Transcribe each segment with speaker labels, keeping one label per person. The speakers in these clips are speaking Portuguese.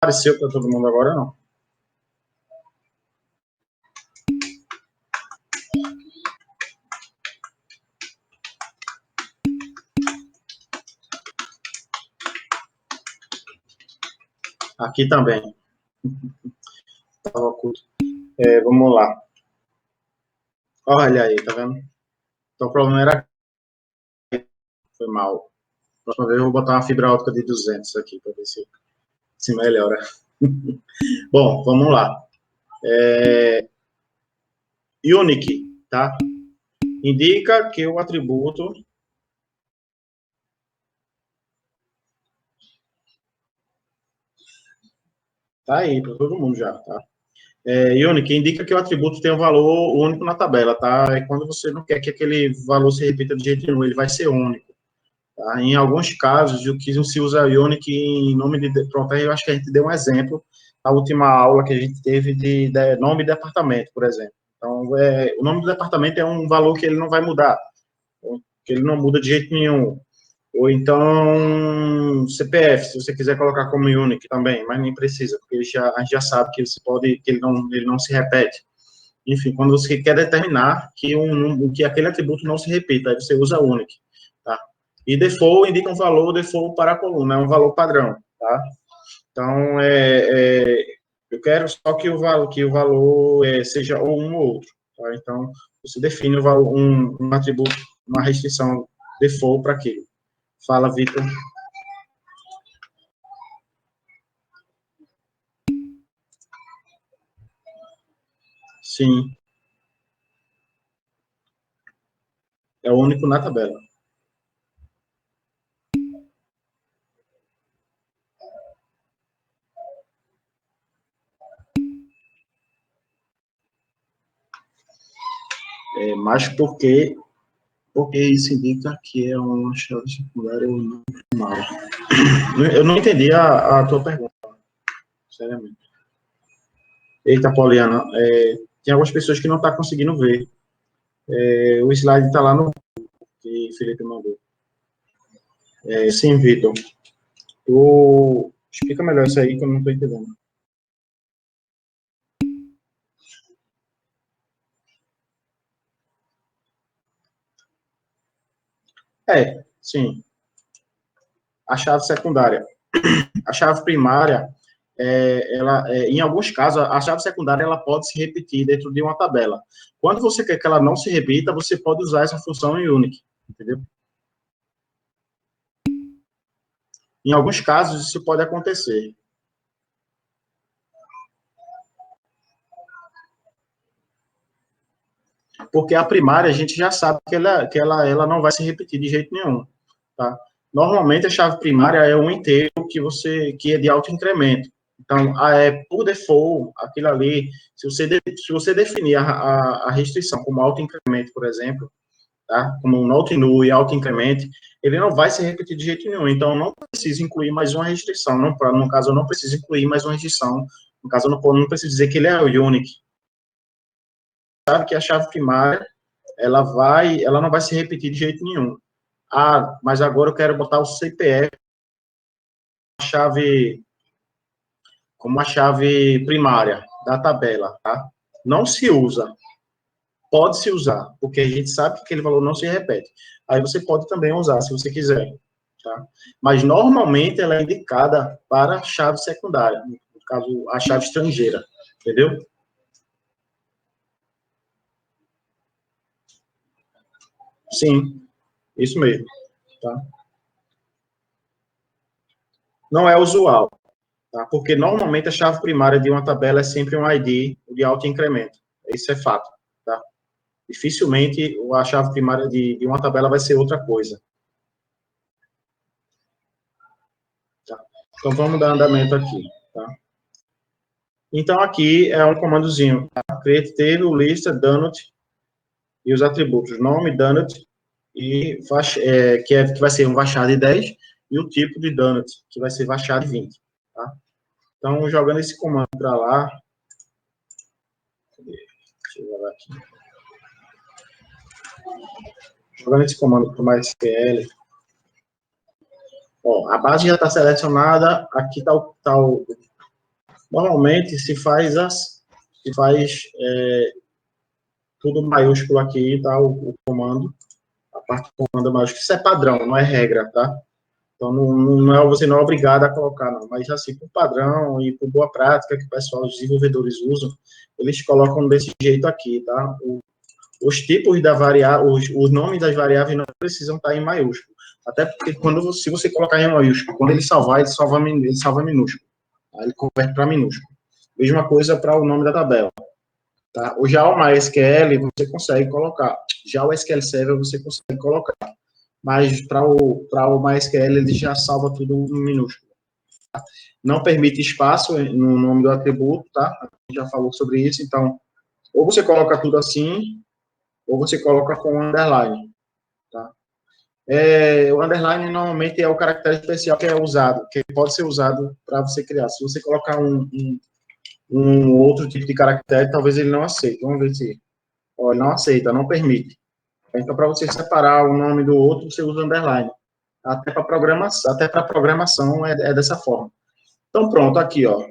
Speaker 1: apareceu para todo mundo agora, não? Aqui também. Estava oculto. Vamos lá. Olha aí, tá vendo? Então o problema era... Foi mal. Próxima vez eu vou botar uma fibra ótica de 200 aqui, para ver se melhora. Bom, vamos lá. Unique, tá? Indica que o atributo... Tá aí, para todo mundo já, tá? Unique indica que o atributo tem um valor único na tabela, tá? É quando você não quer que aquele valor se repita de jeito nenhum, ele vai ser único. Tá? Em alguns casos, o que se usa Unique em nome de... Pronto, aí eu acho que a gente deu um exemplo na última aula que a gente teve de nome de departamento, por exemplo. Então, o nome do departamento é um valor que ele não vai mudar, que ele não muda de jeito nenhum. Ou então, CPF, se você quiser colocar como Unique também, mas nem precisa, porque a gente já sabe que você pode, que ele não se repete. Enfim, quando você quer determinar que aquele atributo não se repita, aí você usa Unique, tá? E default indica um valor default para a coluna, é um valor padrão, tá? Então, eu quero só que o valor seja ou um ou outro, tá? Então, você define o valor, um atributo, uma restrição default para aquilo. Fala, Vitor. Sim. É o único na tabela. Mas porque isso indica que é uma chave secundária ou não primária. Eu não entendi a tua pergunta, seriamente. Eita, Poliana, tem algumas pessoas que não estão conseguindo ver. O slide está lá no que Felipe mandou. Sim, Vitor. Tu explica melhor isso aí que eu não estou entendendo. Sim. A chave secundária. A chave primária, em alguns casos, a chave secundária ela pode se repetir dentro de uma tabela. Quando você quer que ela não se repita, você pode usar essa função em Unique, entendeu? Em alguns casos, isso pode acontecer. Porque a primária, a gente já sabe que ela não vai se repetir de jeito nenhum, tá? Normalmente, a chave primária é um inteiro que é de alto incremento. Então, por default, aquilo ali, se você definir a restrição como alto incremento, por exemplo, tá? Como um not nu e alto incremento, ele não vai se repetir de jeito nenhum. Então, eu não preciso incluir mais uma restrição. No caso, eu não preciso incluir mais uma restrição. No caso, eu não preciso dizer que ele é unique. Sabe que a chave primária, ela não vai se repetir de jeito nenhum. Mas agora eu quero botar o CPF como a chave primária da tabela, tá? Não se usa. Pode se usar, porque a gente sabe que aquele valor não se repete. Aí você pode também usar, se você quiser, tá? Mas normalmente ela é indicada para chave secundária, no caso, a chave estrangeira, entendeu? Sim, isso mesmo, tá? Não é usual, tá? Porque normalmente a chave primária de uma tabela é sempre um ID de alto incremento. Isso é fato, tá? Dificilmente a chave primária de uma tabela vai ser outra coisa. Tá? Então, vamos dar andamento aqui, tá? Então, aqui é um comandozinho, tá? Create table, lista, donut e os atributos nome, donut e que vai ser um vachar de 10 e o tipo de donut, que vai ser vachar de 20, tá? Então, jogando esse comando para lá, deixa eu jogar aqui. Jogando esse comando para o MySQL, ó, a base já está selecionada, aqui está Normalmente se faz tudo maiúsculo aqui, tá? O comando, a parte do comando é maiúsculo. Isso é padrão, não é regra, tá? Então, você não é obrigado a colocar, não. Mas, assim, por padrão e por boa prática que o pessoal, os desenvolvedores usam, eles colocam desse jeito aqui, tá? Os tipos da variável, os nomes das variáveis não precisam estar em maiúsculo. Até porque, se você colocar em maiúsculo, quando ele salvar minúsculo. Aí ele converte para minúsculo. Mesma coisa para o nome da tabela. Tá? Ou já o MySQL, você consegue colocar. Já o SQL Server, você consegue colocar. Mas para o MySQL, ele já salva tudo em minúsculo. Tá? Não permite espaço no nome do atributo, tá? A gente já falou sobre isso. Então, ou você coloca tudo assim, ou você coloca com underline. Tá? O underline normalmente é o caractere especial que é usado, que pode ser usado para você criar. Se você colocar um outro tipo de caractere, talvez ele não aceite. Vamos ver se. Ó, ele não aceita, não permite. Então, para você separar o nome do outro, você usa underline. Até para programação é dessa forma. Então, pronto, aqui, ó.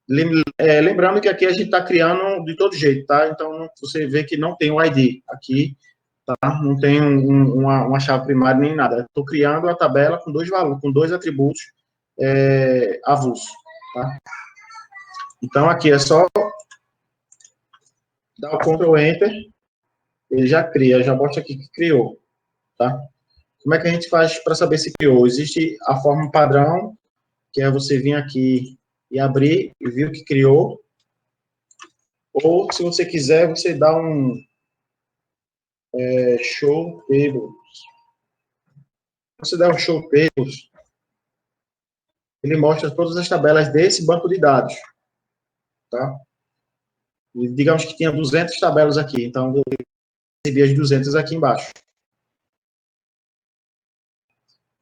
Speaker 1: Lembrando que aqui a gente está criando de todo jeito, tá? Então, você vê que não tem o ID aqui, tá? Não tem uma chave primária nem nada. Estou criando a tabela com dois valores, com dois atributos avulsos, tá? Então, aqui é só dar o Ctrl Enter, ele já cria, já mostra aqui que criou, tá? Como é que a gente faz para saber se criou? Existe a forma padrão, que é você vir aqui e abrir e ver o que criou. Ou, se você quiser, você dá um show tables. Você dá um show tables, ele mostra todas as tabelas desse banco de dados, tá? E digamos que tinha 200 tabelas aqui, então eu recebi as 200 aqui embaixo.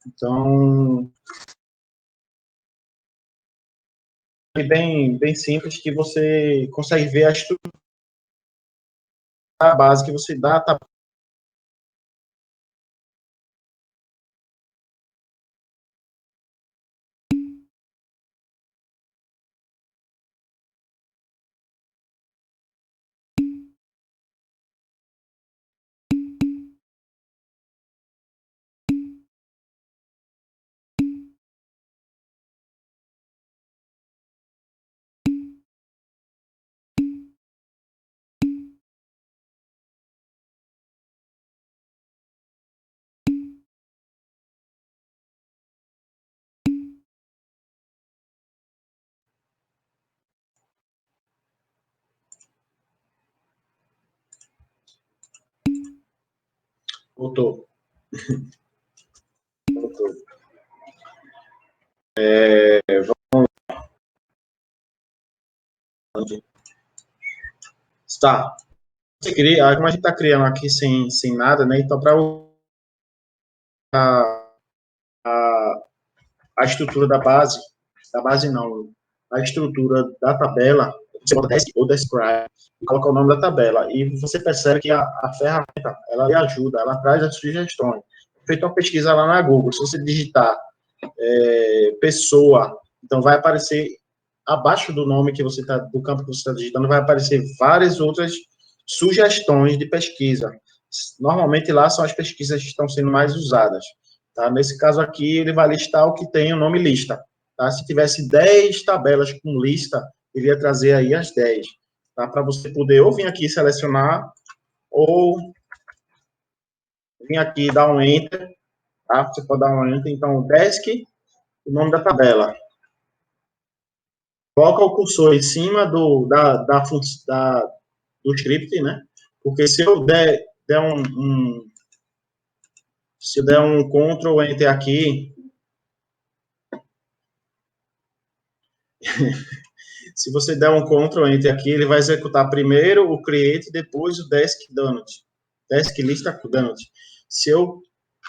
Speaker 1: Então, é bem simples que você consegue ver a estrutura base que você dá, tá? Voltou. Voltou. Tá. Você cria, como a gente está criando aqui sem nada, né? Então, para a estrutura da base não, a estrutura da tabela, você bota desk ou describe e coloca o nome da tabela. E você percebe que a ferramenta, ela lhe ajuda, ela traz as sugestões. Feita uma pesquisa lá na Google, se você digitar pessoa, então vai aparecer abaixo do nome que você tá, do campo que você está digitando, vai aparecer várias outras sugestões de pesquisa. Normalmente lá são as pesquisas que estão sendo mais usadas. Tá? Nesse caso aqui, ele vai listar o que tem o nome lista. Tá? Se tivesse 10 tabelas com lista, ele ia trazer aí as 10. Tá? Para você poder ou vir aqui selecionar, ou vir aqui dar um Enter. Tá? Você pode dar um Enter. Então, desk, o nome da tabela. Coloca o cursor em cima do script, né? Porque se eu der se eu der um Ctrl Enter aqui, se você der um Ctrl Enter aqui, ele vai executar primeiro o create, depois o desk donut, desk lista donut. Se eu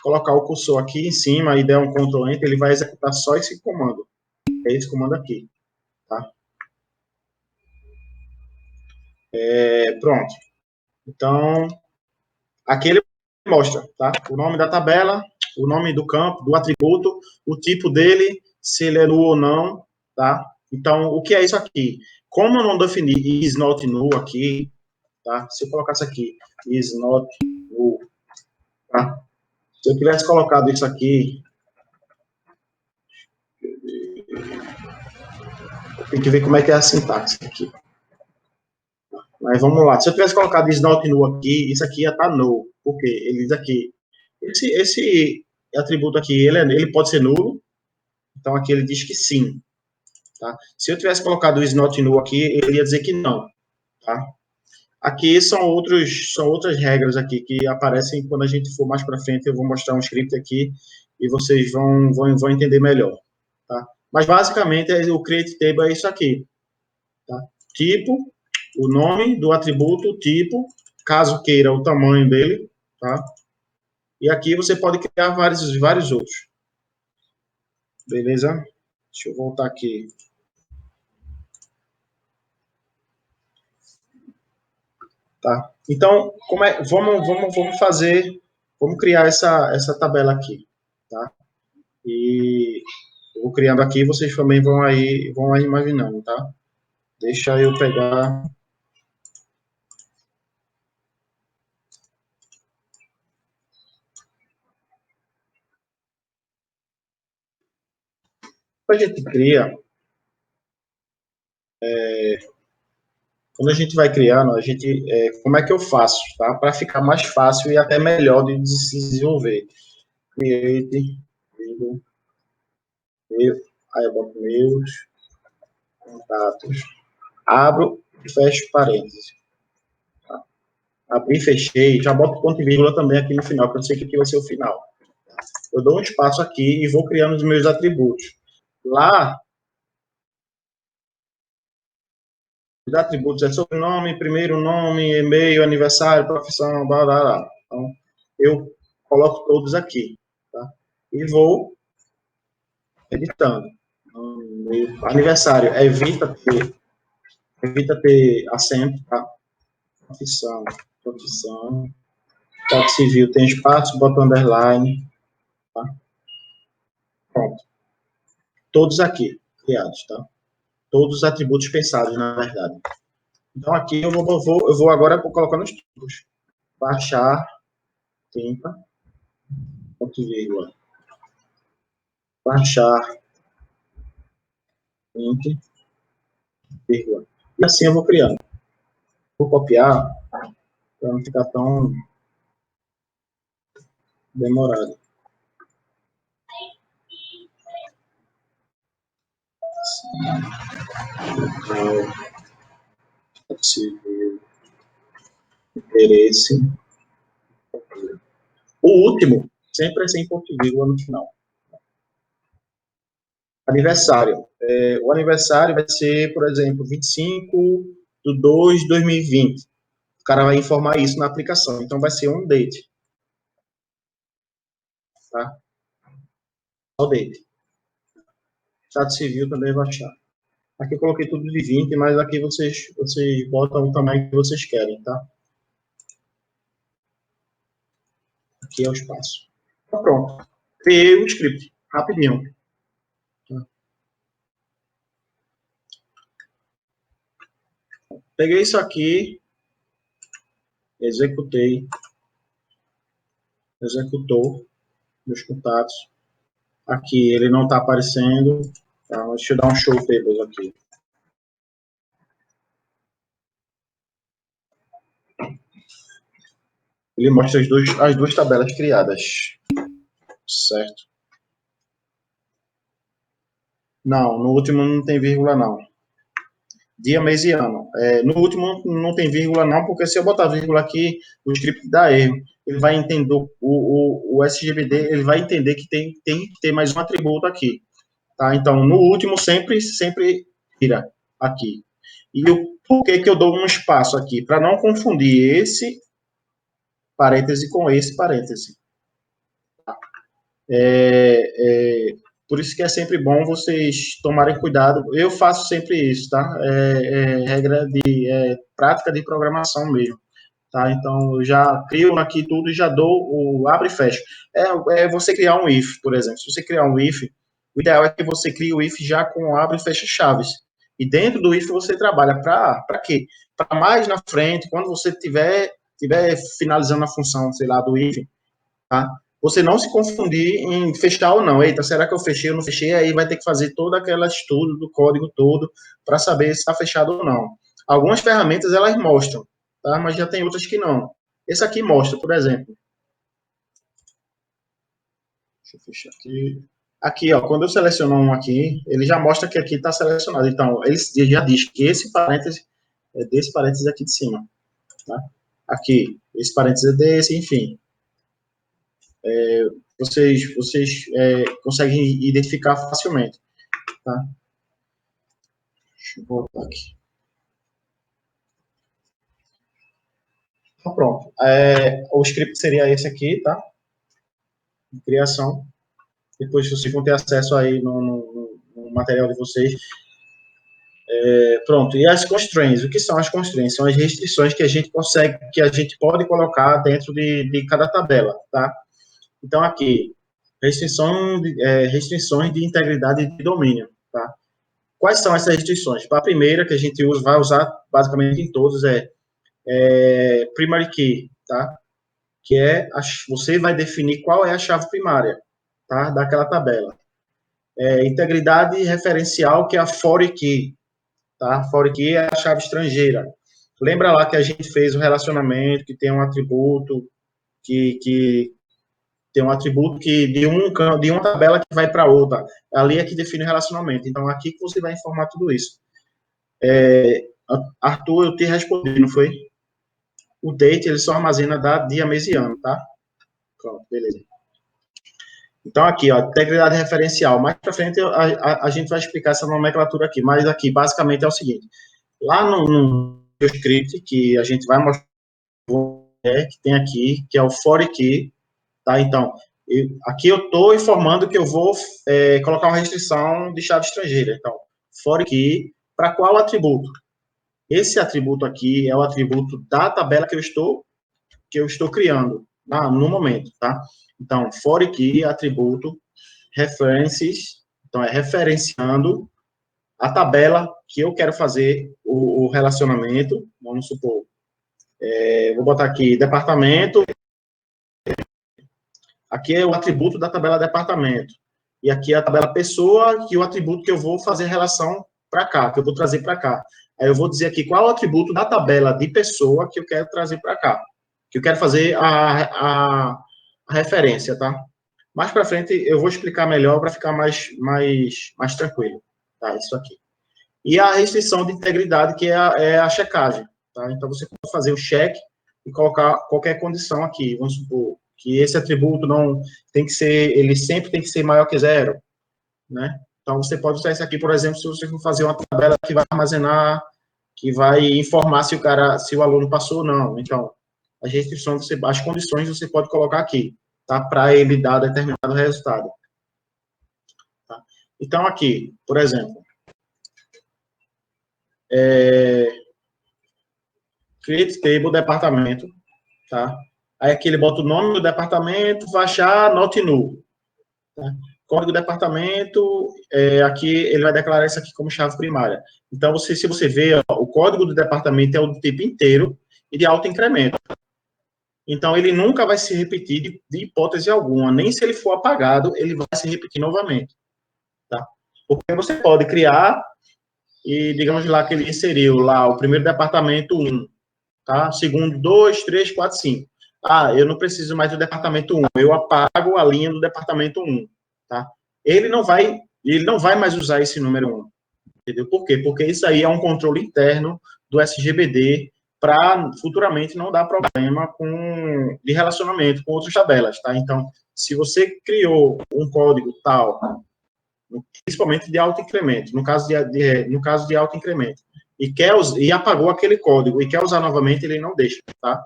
Speaker 1: colocar o cursor aqui em cima e der um Ctrl Enter, ele vai executar só esse comando. É esse comando aqui, tá? Pronto. Então, aqui ele mostra, tá? O nome da tabela, o nome do campo, do atributo, o tipo dele, se ele é null ou não, tá? Então, o que é isso aqui? Como eu não defini is not null aqui, tá? Se eu colocasse aqui is not null, tá? Se eu tivesse colocado isso aqui, tem que ver como é que é a sintaxe aqui. Mas vamos lá. Se eu tivesse colocado is not null aqui, isso aqui ia estar null. Por quê? Ele diz aqui, esse atributo aqui, ele pode ser nulo. Então, aqui ele diz que sim. Tá? Se eu tivesse colocado o is not null aqui, ele ia dizer que não. Tá? Aqui são outras regras aqui que aparecem quando a gente for mais para frente. Eu vou mostrar um script aqui e vocês vão entender melhor. Tá? Mas, basicamente, o create table é isso aqui. Tá? Tipo, o nome do atributo, tipo, caso queira o tamanho dele. Tá? E aqui você pode criar vários outros. Beleza? Deixa eu voltar aqui. Tá? Então, vamos criar essa tabela aqui, tá? E eu vou criando aqui, vocês também vão aí imaginando, tá? Deixa eu pegar. A gente cria, quando a gente vai criando, como é que eu faço, tá? Para ficar mais fácil e até melhor de se desenvolver. Create, aí eu boto meus contatos, abro e fecho parênteses. Abri, fechei, já boto ponto e vírgula também aqui no final, porque eu sei que aqui vai ser o final. Eu dou um espaço aqui e vou criando os meus atributos. Lá, os atributos é sobrenome, primeiro nome, e-mail, aniversário, profissão, blá, blá, blá. Então, eu coloco todos aqui, tá? E vou editando. Aniversário, evita ter acento, tá? Profissão. Código civil tem espaço, bota underline, tá? Pronto. Todos aqui, criados, tá? Todos os atributos pensados, na verdade. Então, aqui eu vou agora colocar nos tipos. Baixar, tinta, ponto vírgula. Baixar, int, vírgula. E assim eu vou criando. Vou copiar, para não ficar tão demorado. Civil, interesse. O último sempre é sem ponto vírgula no final. Aniversário. O aniversário vai ser, por exemplo, 25/2/2020. O cara vai informar isso na aplicação. Então, vai ser um date. Tá? Só date. Estado civil também vai achar. Aqui eu coloquei tudo de 20, mas aqui vocês botam o tamanho que vocês querem, tá? Aqui é o espaço. Então, pronto. Criei o script. Rapidinho. Peguei isso aqui, executou meus contatos. Aqui ele não está aparecendo. Tá? Deixa eu dar um show tables aqui. Ele mostra as duas tabelas criadas. Certo? Não, no último não tem vírgula, não. Dia, mês e ano. No último não tem vírgula, não, porque se eu botar vírgula aqui, o script dá erro. Ele vai entender, o SGBD, ele vai entender que tem que ter mais um atributo aqui. Tá? Então, no último, sempre tira aqui. E por que eu dou um espaço aqui? Para não confundir esse parêntese com esse parêntese. Por isso que é sempre bom vocês tomarem cuidado. Eu faço sempre isso, tá? Regra de prática de programação mesmo. Tá? Então, eu já crio aqui tudo e já dou o abre e fecha. É você criar um if, por exemplo. Se você criar um if, O ideal é que você crie o if já com abre e fecha chaves. E dentro do if você trabalha para quê? Para mais na frente, quando você tiver finalizando a função, sei lá, do if, tá? Você não se confundir em fechar ou não. Eita, será que eu fechei ou não fechei? Aí vai ter que fazer todo aquele estudo do código todo para saber se está fechado ou não. Algumas ferramentas, elas mostram, tá? Mas já tem outras que não. Esse aqui mostra, por exemplo. Deixa eu fechar aqui. Aqui, ó, quando eu seleciono um aqui, ele já mostra que aqui está selecionado. Então, ele já diz que esse parêntese é desse parêntese aqui de cima, tá? Aqui, esse parêntese é desse, enfim. Vocês conseguem identificar facilmente, tá? Deixa eu voltar aqui. Então, pronto. O script seria esse aqui, tá? De criação. Depois vocês vão ter acesso aí no material de vocês. Pronto. E as constraints, o que são as constraints? São as restrições que a gente consegue, que a gente pode colocar dentro de cada tabela, tá? Então, aqui, restrições de integridade de domínio, tá? Quais são essas restrições? A primeira que a gente vai usar basicamente em todos primary key, tá? Que você vai definir qual é a chave primária, tá? Daquela tabela. Integridade referencial, que é a foreign key, tá? Foreign key é a chave estrangeira. Lembra lá que a gente fez o relacionamento, que tem um atributo que tem um atributo que de uma tabela que vai para outra. Ali é que define o relacionamento. Então, aqui que você vai informar tudo isso. Arthur, eu te respondi, não foi? O date, ele só armazena dia, mês e ano, tá? Pronto, beleza. Então, aqui, ó, integridade referencial. Mais para frente, a gente vai explicar essa nomenclatura aqui, mas aqui, basicamente, é o seguinte. Lá no script, que a gente vai mostrar, que tem aqui, que é o for key, tá? Então, aqui eu estou informando que eu vou colocar uma restrição de chave estrangeira. Então, for key, para qual atributo? Esse atributo aqui é o atributo da tabela que eu estou criando no momento, tá? Então, for key, atributo, references, então é referenciando a tabela que eu quero fazer o relacionamento, vamos supor, vou botar aqui departamento, aqui é o atributo da tabela departamento, e aqui é a tabela pessoa, que é o atributo que eu vou fazer relação para cá, que eu vou trazer para cá. Aí eu vou dizer aqui qual é o atributo da tabela de pessoa que eu quero trazer para cá, que eu quero fazer a referência, tá? Mais para frente eu vou explicar melhor para ficar mais tranquilo, tá? Isso aqui. E a restrição de integridade, que é a checagem, tá? Então você pode fazer o check e colocar qualquer condição aqui. Vamos supor que esse atributo não tem que ser, ele sempre tem que ser maior que 0, né? Então você pode usar isso aqui, por exemplo, se você for fazer uma tabela que vai armazenar, que vai informar se o aluno passou ou não. Então, as restrições, as condições você pode colocar aqui, tá? Para ele dar determinado resultado. Tá? Então, aqui, por exemplo, create table departamento, tá? Aí aqui ele bota o nome do departamento, vai achar not null. Tá? Código do departamento, aqui ele vai declarar isso aqui como chave primária. Então, se você ver, ó, o código do departamento é o do tipo inteiro e de alto incremento. Então, ele nunca vai se repetir de hipótese alguma, nem se ele for apagado, ele vai se repetir novamente. Tá? Porque você pode criar e, digamos lá, que ele inseriu lá o primeiro departamento 1, tá? Segundo 2, 3, 4, 5. Eu não preciso mais do departamento 1, eu apago a linha do departamento 1, tá? Ele não vai mais usar esse número 1, entendeu? Por quê? Porque isso aí é um controle interno do SGBD para futuramente não dar problema de relacionamento com outras tabelas, tá? Então, se você criou um código tal, principalmente de alto incremento, no caso de alto incremento, e apagou aquele código e quer usar novamente, ele não deixa, tá?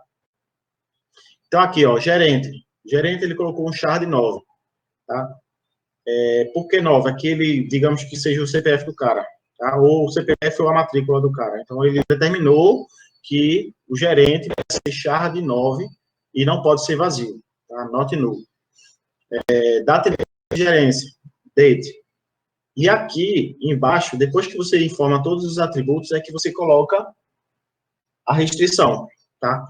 Speaker 1: Então, aqui, ó, gerente. Gerente, ele colocou um char de 9, tá? Por que 9? Aquele, digamos que seja o CPF do cara, tá? Ou o CPF ou a matrícula do cara. Então, ele determinou que o gerente vai ser char de 9 e não pode ser vazio, tá? Not null. Data de gerência, date. E aqui embaixo, depois que você informa todos os atributos, é que você coloca a restrição, tá?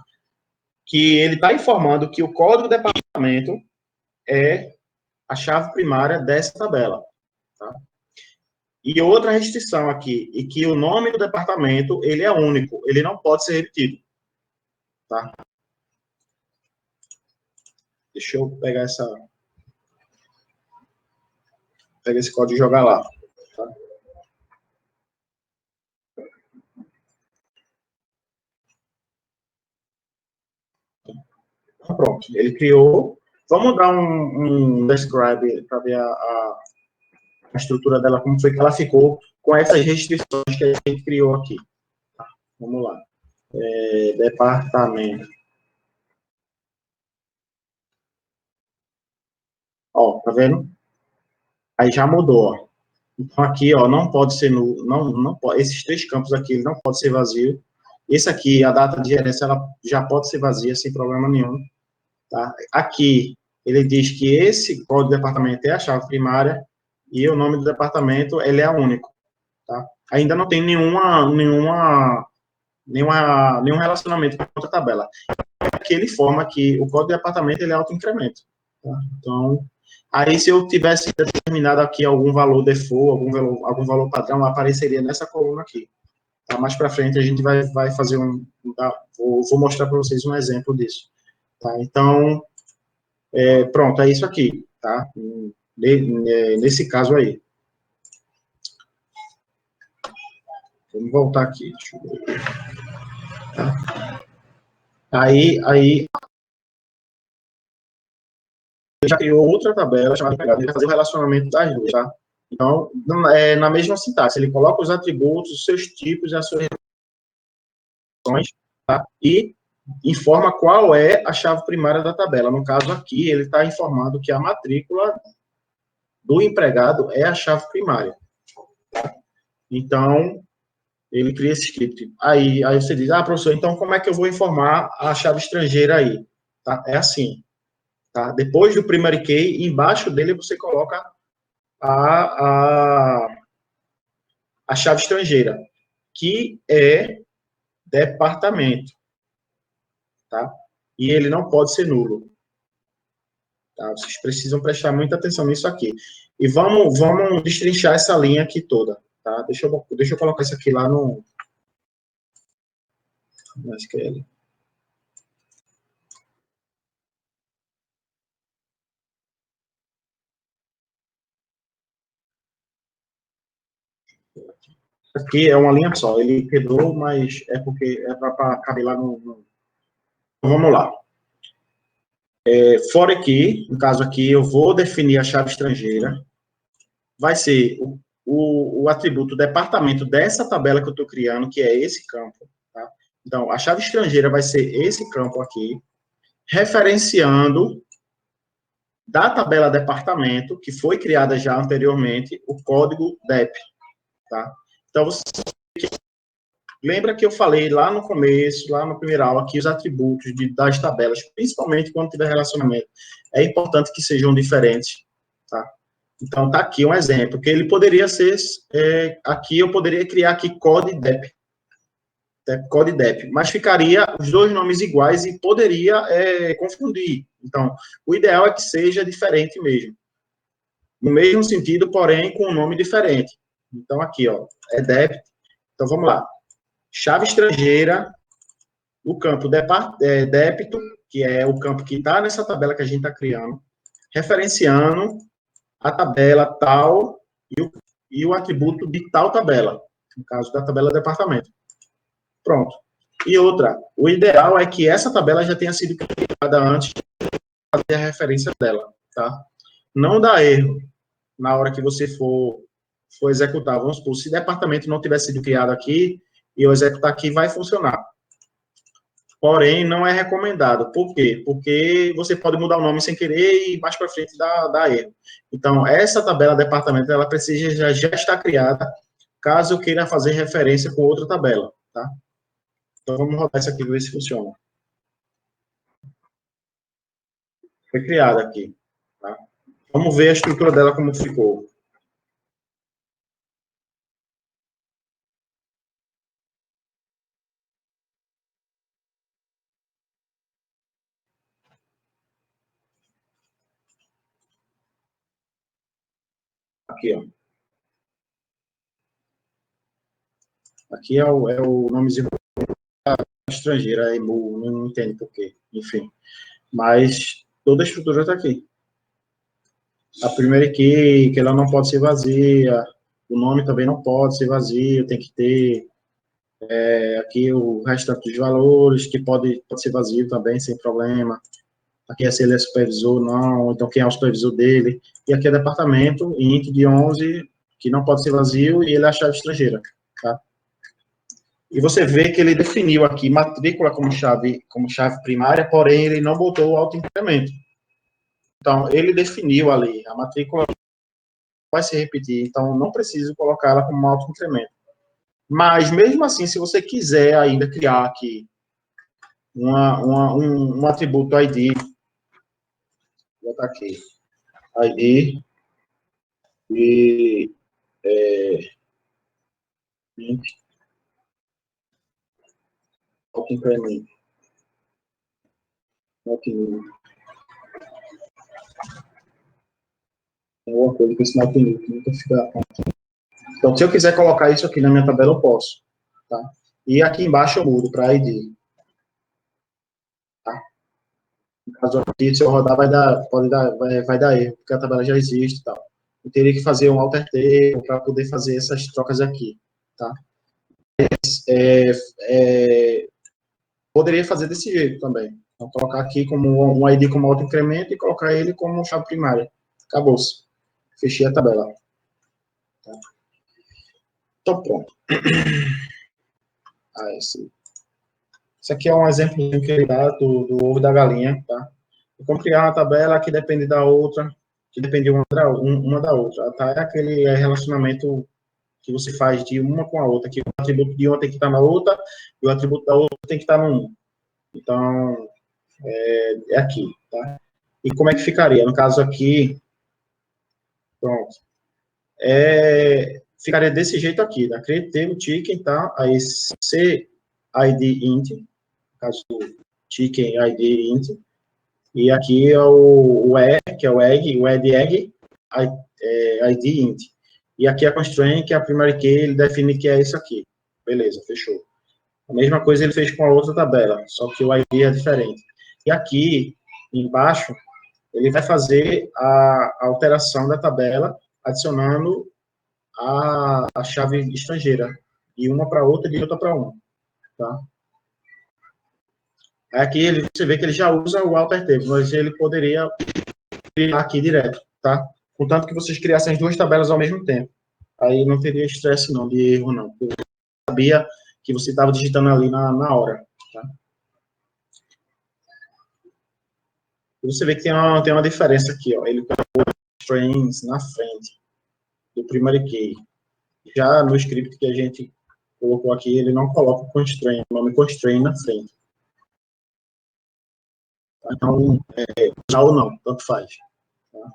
Speaker 1: Que ele está informando que o código do departamento é a chave primária dessa tabela, tá? E outra restrição aqui, e que o nome do departamento, ele é único, ele não pode ser repetido, tá? Deixa eu pegar esse código e jogar lá, tá? Então, pronto, ele criou. Vamos dar um describe para ver a estrutura dela, como foi que ela ficou com essas restrições que a gente criou aqui. Vamos lá. Departamento. Ó, tá vendo? Aí já mudou, ó. Então aqui, ó, não pode ser não pode, esses três campos aqui, ele não pode ser vazio. Esse aqui, a data de gerência, ela já pode ser vazia sem problema nenhum, tá? Aqui, ele diz que esse código de departamento é a chave primária e o nome do departamento, ele é único, tá? Ainda não tem nenhum relacionamento com outra tabela. Aqui ele forma que o código de departamento, ele é autoincremento, tá? Então, aí se eu tivesse determinado aqui algum valor default, algum valor padrão, apareceria nessa coluna aqui. Tá? Mais para frente a gente vai fazer vou mostrar para vocês um exemplo disso. Tá? Então, pronto, é isso aqui, tá? Nesse caso aí. Vamos voltar aqui. Deixa eu ver. Tá? Aí já criou outra tabela chamada pegada, ele vai fazer o relacionamento das duas, tá? Então, na mesma sintaxe, ele coloca os atributos, os seus tipos e as suas relações, tá? E informa qual é a chave primária da tabela. No caso aqui, ele está informando que a matrícula do empregado é a chave primária. Então, ele cria esse script. Aí você diz, professor, então como é que eu vou informar a chave estrangeira aí? Tá? É assim, tá? Depois do primary key, embaixo dele você coloca a, a chave estrangeira, que é departamento, tá? E ele não pode ser nulo. Tá? Vocês precisam prestar muita atenção nisso aqui. E vamos destrinchar essa linha aqui toda, tá? Deixa eu colocar isso aqui lá no SQL. Aqui é uma linha só, ele quebrou, mas é porque é para caber lá no... Vamos lá. For aqui, no caso aqui, eu vou definir a chave estrangeira, vai ser o atributo departamento dessa tabela que eu estou criando, que é esse campo, tá? Então, a chave estrangeira vai ser esse campo aqui, referenciando da tabela departamento, que foi criada já anteriormente, o código DEP, tá? Então, você lembra que eu falei lá no começo, lá na primeira aula, que os atributos das tabelas, principalmente quando tiver relacionamento, é importante que sejam diferentes, tá? Então, tá aqui um exemplo, que ele poderia ser, aqui eu poderia criar aqui code DEP, mas ficaria os dois nomes iguais e poderia confundir. Então, o ideal é que seja diferente mesmo. No mesmo sentido, porém, com um nome diferente. Então, aqui, ó, é DEP. Então, vamos lá. Chave estrangeira, o campo débito, que é o campo que está nessa tabela que a gente está criando, referenciando a tabela tal e o atributo de tal tabela, no caso da tabela departamento. Pronto. E outra, o ideal é que essa tabela já tenha sido criada antes de fazer a referência dela, tá? Não dá erro na hora que você for executar. Vamos supor, se o departamento não tiver sido criado aqui, e eu executar aqui, vai funcionar. Porém, não é recomendado. Por quê? Porque você pode mudar o nome sem querer e mais para frente dá erro. Então, essa tabela departamento, ela precisa já estar criada, caso eu queira fazer referência com outra tabela, tá? Então, vamos rodar isso aqui e ver se funciona. Foi criada aqui, tá? Vamos ver a estrutura dela como ficou. Aqui, ó. Aqui é o nomezinho estrangeiro, é EMU, não entendo por quê, enfim. Mas toda a estrutura está aqui. A primeira key, que ela não pode ser vazia, o nome também não pode ser vazio, tem que ter aqui o restante dos valores, que pode ser vazio também, sem problema. Aqui é se ele é supervisor ou não, então quem é o supervisor dele. E aqui é departamento, int de 11, que não pode ser vazio, e ele é a chave estrangeira, tá? E você vê que ele definiu aqui matrícula como chave primária, porém ele não botou o autoincremento. Então, ele definiu ali, a matrícula vai se repetir, então não preciso colocar ela como autoincremento. Mas, mesmo assim, se você quiser ainda criar aqui um atributo ID, vou botar aqui, ID, e autoincremento. Tem alguma coisa com esse maltinho, que nunca fica. Então, se eu quiser colocar isso aqui na minha tabela, eu posso. Tá? E aqui embaixo eu mudo para ID. Tá? No caso aqui, se eu rodar, vai dar erro, porque a tabela já existe e tal. Eu teria que fazer um alter table para poder fazer essas trocas aqui. Tá? Poderia fazer desse jeito também. Então, colocar aqui como um ID como autoincremento e colocar ele como chave primária. Acabou-se. Fechei a tabela. Tá? Então, pronto. Isso aqui é um exemplo que ele dá do ovo e da galinha, tá? Como criar uma tabela que depende da outra, que depende uma da outra, tá? É aquele relacionamento que você faz de uma com a outra, que o atributo de uma tem que estar na outra, e o atributo da outra tem que estar no um. Então, é aqui, tá? E como é que ficaria? No caso aqui, pronto. Ficaria desse jeito aqui, tá? Create table, chicken, tá? Aí, id int, no caso, chicken, id int, e aqui é o E, que é o egg, id int. E aqui a constraint, que é a primary key, ele define que é isso aqui. Beleza, fechou. A mesma coisa ele fez com a outra tabela, só que o ID é diferente. E aqui, embaixo, ele vai fazer a alteração da tabela, adicionando a chave estrangeira, de uma para outra e de outra para uma. Tá? Aqui você vê que ele já usa o alter table, mas ele poderia criar aqui direto, tá? Contanto que vocês criassem as duas tabelas ao mesmo tempo. Aí não teria estresse não, de erro não. Eu sabia que você estava digitando ali na hora, tá? E você vê que tem uma diferença aqui, ó. Ele colocou strings na frente do primary key. Já no script que a gente colocou aqui, ele não coloca constraint, o nome constraint na frente. Então, já ou não, tanto faz. Tá?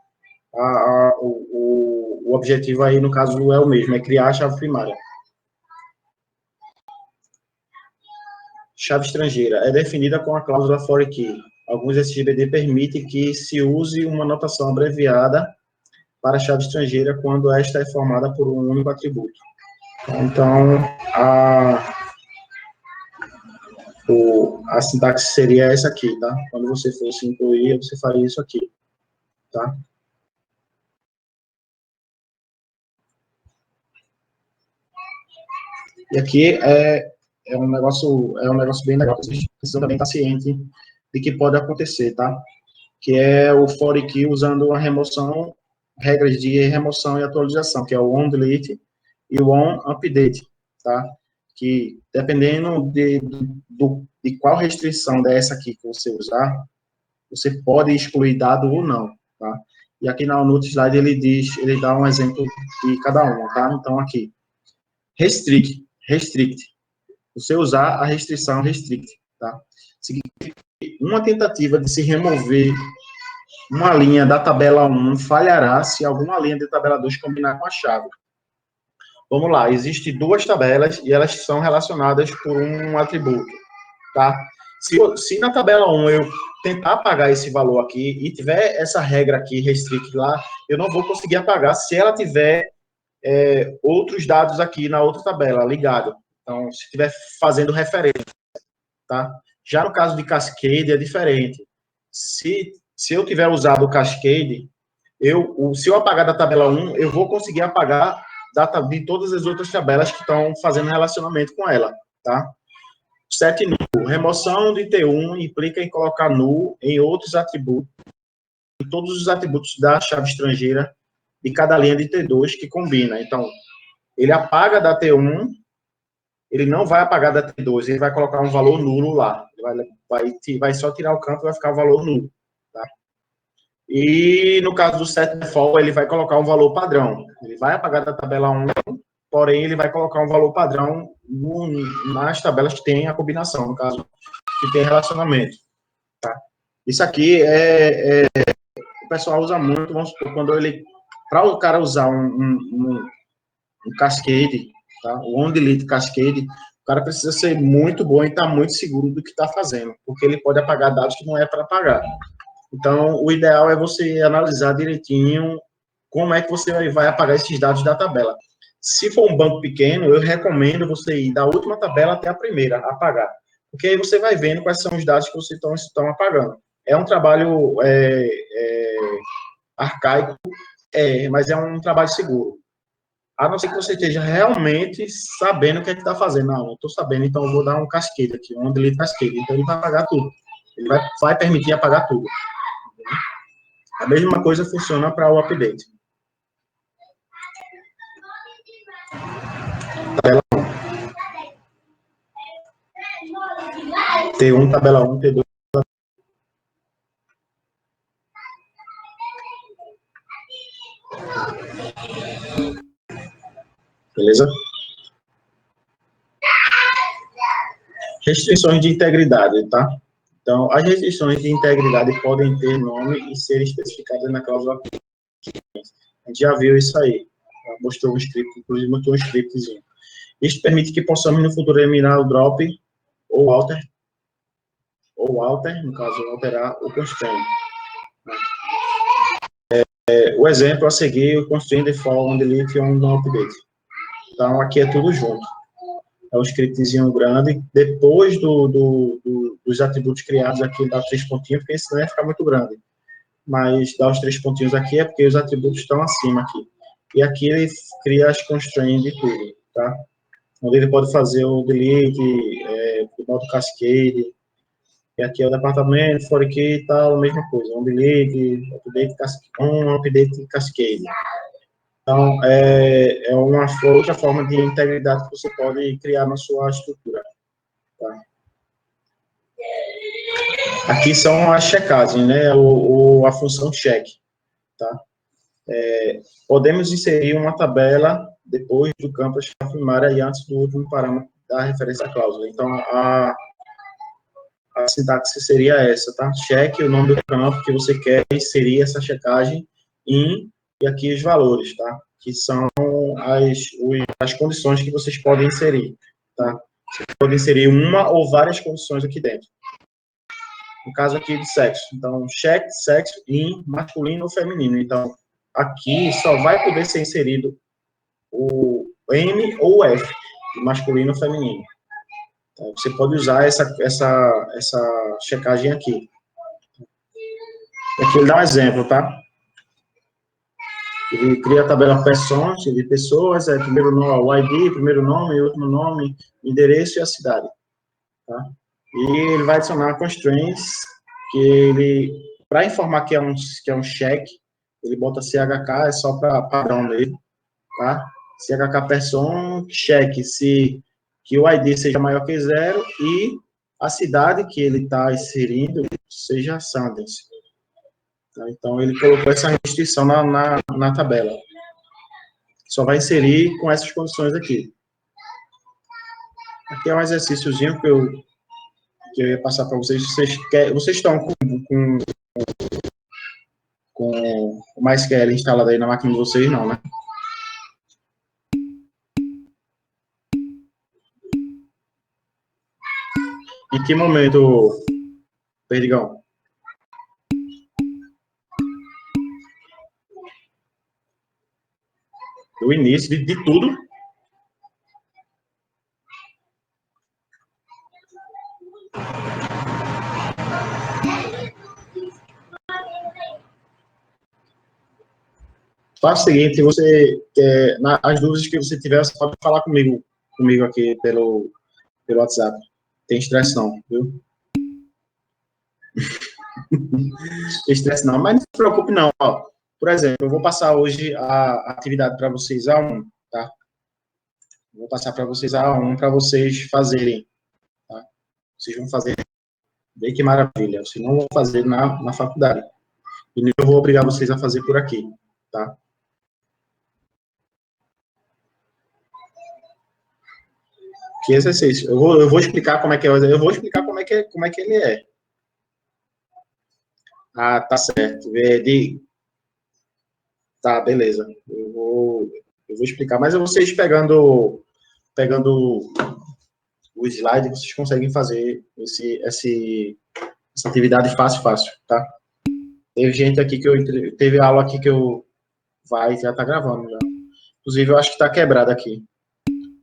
Speaker 1: O objetivo aí, no caso, é o mesmo, é criar a chave primária. Chave estrangeira é definida com a cláusula for key. Alguns SGBD permitem que se use uma notação abreviada para a chave estrangeira quando esta é formada por um único atributo. Então, a sintaxe seria essa aqui, tá? Quando você fosse incluir, você faria isso aqui, tá? E aqui é um negócio bem legal, vocês precisam também estar ciente de que pode acontecer, tá? Que é o for key usando a remoção, regras de remoção e atualização, que é o onDelete e o onUpdate, tá? Que dependendo de qual restrição dessa aqui que você usar, você pode excluir dado ou não, tá? E aqui no slide ele dá um exemplo de cada uma, tá? Então aqui, restrict. Você usar a restrição restrict, tá? Significa que uma tentativa de se remover uma linha da tabela 1 falhará se alguma linha de tabela 2 combinar com a chave. Vamos lá, existem duas tabelas e elas são relacionadas por um atributo, tá? Se na tabela 1 eu tentar apagar esse valor aqui e tiver essa regra aqui, restrict lá, eu não vou conseguir apagar se ela tiver outros dados aqui na outra tabela ligado. Então, se estiver fazendo referência, tá? Já no caso de Cascade é diferente. Se eu tiver usado o Cascade, se eu apagar da tabela 1, eu vou conseguir apagar de todas as outras tabelas que estão fazendo relacionamento com ela, tá? Set null. Remoção de T1 implica em colocar null em outros atributos, em todos os atributos da chave estrangeira de cada linha de T2 que combina. Então, ele apaga da T1, ele não vai apagar da T2, ele vai colocar um valor nulo lá. Ele vai só tirar o campo e vai ficar o valor nulo, tá? E no caso do set default, ele vai colocar um valor padrão. Ele vai apagar da tabela 1, porém ele vai colocar um valor padrão nas tabelas que tem a combinação, no caso, que tem relacionamento, tá? Isso aqui o pessoal usa muito, vamos supor, para o cara usar um cascade, tá? O on-delete cascade, o cara precisa ser muito bom e estar muito seguro do que está fazendo, porque ele pode apagar dados que não é para apagar. Então, o ideal é você analisar direitinho como é que você vai apagar esses dados da tabela. Se for um banco pequeno, eu recomendo você ir da última tabela até a primeira, apagar. Porque aí você vai vendo quais são os dados que você estão apagando. É um trabalho arcaico, mas é um trabalho seguro. A não ser que você esteja realmente sabendo o que é que está fazendo. Não, eu estou sabendo, então eu vou dar um cascade aqui, um delete cascade. Então ele vai apagar tudo. Ele vai permitir apagar tudo. A mesma coisa funciona para o update. Tabela 1. T1, tabela 1, T2. Beleza? Restrições de integridade, tá? Então, as restrições de integridade podem ter nome e ser especificadas na cláusula. A gente já viu isso aí. Mostrou um script, inclusive mostrou um scriptzinho. Isso permite que possamos no futuro eliminar o drop ou alter, no caso, alterar o constraint. O exemplo a seguir, o constraint default on delete on update. Então, aqui é tudo junto. É um scriptzinho grande. Depois dos atributos criados aqui, dá 3 pontinhos, porque senão ia ficar muito grande. Mas dá os 3 pontinhos aqui é porque os atributos estão acima aqui. E aqui ele cria as constraints de tudo, tá? Onde ele pode fazer o delete, o modo cascade. E aqui é o departamento, for key e tal, a mesma coisa. Um delete, update cascade. Então, é uma outra forma de integridade que você pode criar na sua estrutura. Tá? Aqui são as checagens, né? A função check. Tá? Podemos inserir uma tabela depois do campo chave primária e antes do último parâmetro da referência à cláusula. Então, a sintaxe seria essa, tá? Cheque o nome do campo que você quer inserir essa checagem em, e aqui os valores, tá? Que são as condições que vocês podem inserir, tá? Você pode inserir uma ou várias condições aqui dentro. No caso aqui de sexo. Então, check, sexo, em masculino ou feminino. Então, aqui só vai poder ser inserido o M ou o F, masculino ou feminino. Então, você pode usar essa checagem aqui. Aqui ele dá um exemplo, tá? Ele cria a tabela persons de pessoas, primeiro nome, o ID, primeiro nome, último nome, endereço e a cidade. Tá? E ele vai adicionar constraints que ele, para informar que é um check, ele bota CHK, é só para padrão dele, tá? CHK person, check que o ID seja maior que 0 e a cidade que ele está inserindo seja Sundance. Tá? Então, ele colocou essa restrição na tabela. Só vai inserir com essas condições aqui. Aqui é um exercíciozinho que eu ia passar para vocês. Vocês estão com o MySQL instalado aí na máquina de vocês, não, né? Em que momento, Perdigão? Do início de tudo? Faça o seguinte, as dúvidas que você tiver, você pode falar comigo aqui pelo WhatsApp. Tem estresse não, viu? Tem estresse não, mas não se preocupe não. Ó. Por exemplo, eu vou passar hoje a atividade para vocês A1, tá? Vou passar para vocês A1 para vocês fazerem, tá? Vocês vão fazer, bem que maravilha. Vocês não vão fazer na faculdade. E eu vou obrigar vocês a fazer por aqui, tá? Que exercício. Eu vou explicar como é que é, eu vou explicar como é que ele é. Ah, tá certo. Tá, beleza. Eu vou explicar, mas vocês pegando o slide, vocês conseguem fazer essa atividade fácil, tá? Teve gente aqui teve aula aqui que eu, já tá gravando já. Inclusive, eu acho que tá quebrado aqui.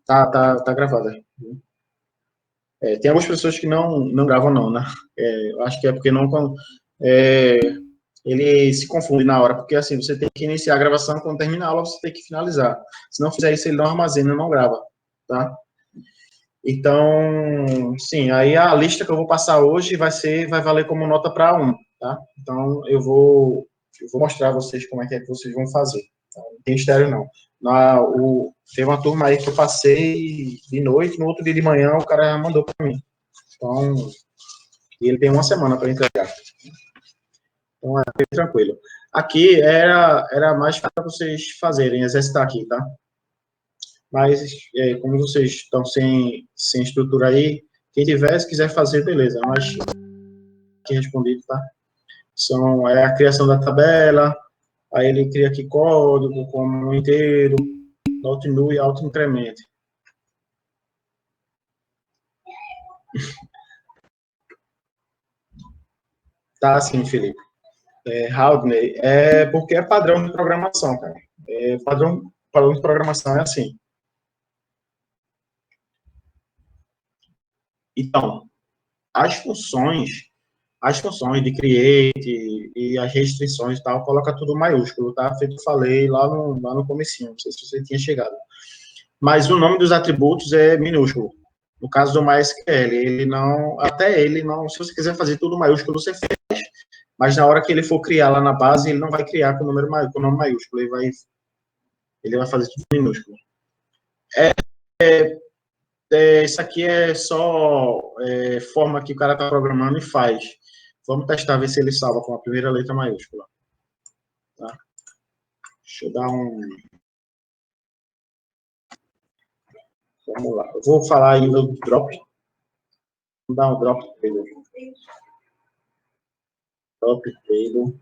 Speaker 1: Tá gravada. Tem algumas pessoas que não gravam não, né? Eu acho que é porque não, é, ele se confunde na hora, porque assim, você tem que iniciar a gravação, quando termina a aula, você tem que finalizar. Se não fizer isso, ele não armazena, não grava, tá? Então, sim, aí a lista que eu vou passar hoje vai valer como nota para um, tá? Então, eu vou mostrar a vocês como é que vocês vão fazer. Tá? Não tem mistério, não. Teve uma turma aí que eu passei de noite, no outro dia de manhã o cara mandou para mim. Então, e ele tem uma semana para entregar. Então, é bem tranquilo. Aqui era mais para vocês fazerem, exercitar aqui, tá? Mas, como vocês estão sem estrutura aí, quem tiver, se quiser fazer, beleza. Mas, aqui respondido, tá? É a criação da tabela, aí ele cria aqui código como um inteiro, nota nu e auto-incremento. Tá assim, Felipe. Haldney, porque é padrão de programação, cara. Padrão de programação é assim. Então, as funções, as funções de create e as restrições e tal, coloca tudo maiúsculo, tá? Feito eu falei lá no comecinho, não sei se você tinha chegado. Mas o nome dos atributos é minúsculo. No caso do MySQL, até ele não, se você quiser fazer tudo maiúsculo, você faz. Mas na hora que ele for criar lá na base, ele não vai criar com o nome maiúsculo, ele vai fazer tudo minúsculo. Isso aqui é só forma que o cara está programando e faz. Vamos testar, ver se ele salva com a primeira letra maiúscula. Tá? Deixa eu dar um... Vamos lá. Eu vou falar ainda do drop. Vou dar um drop table. Drop table.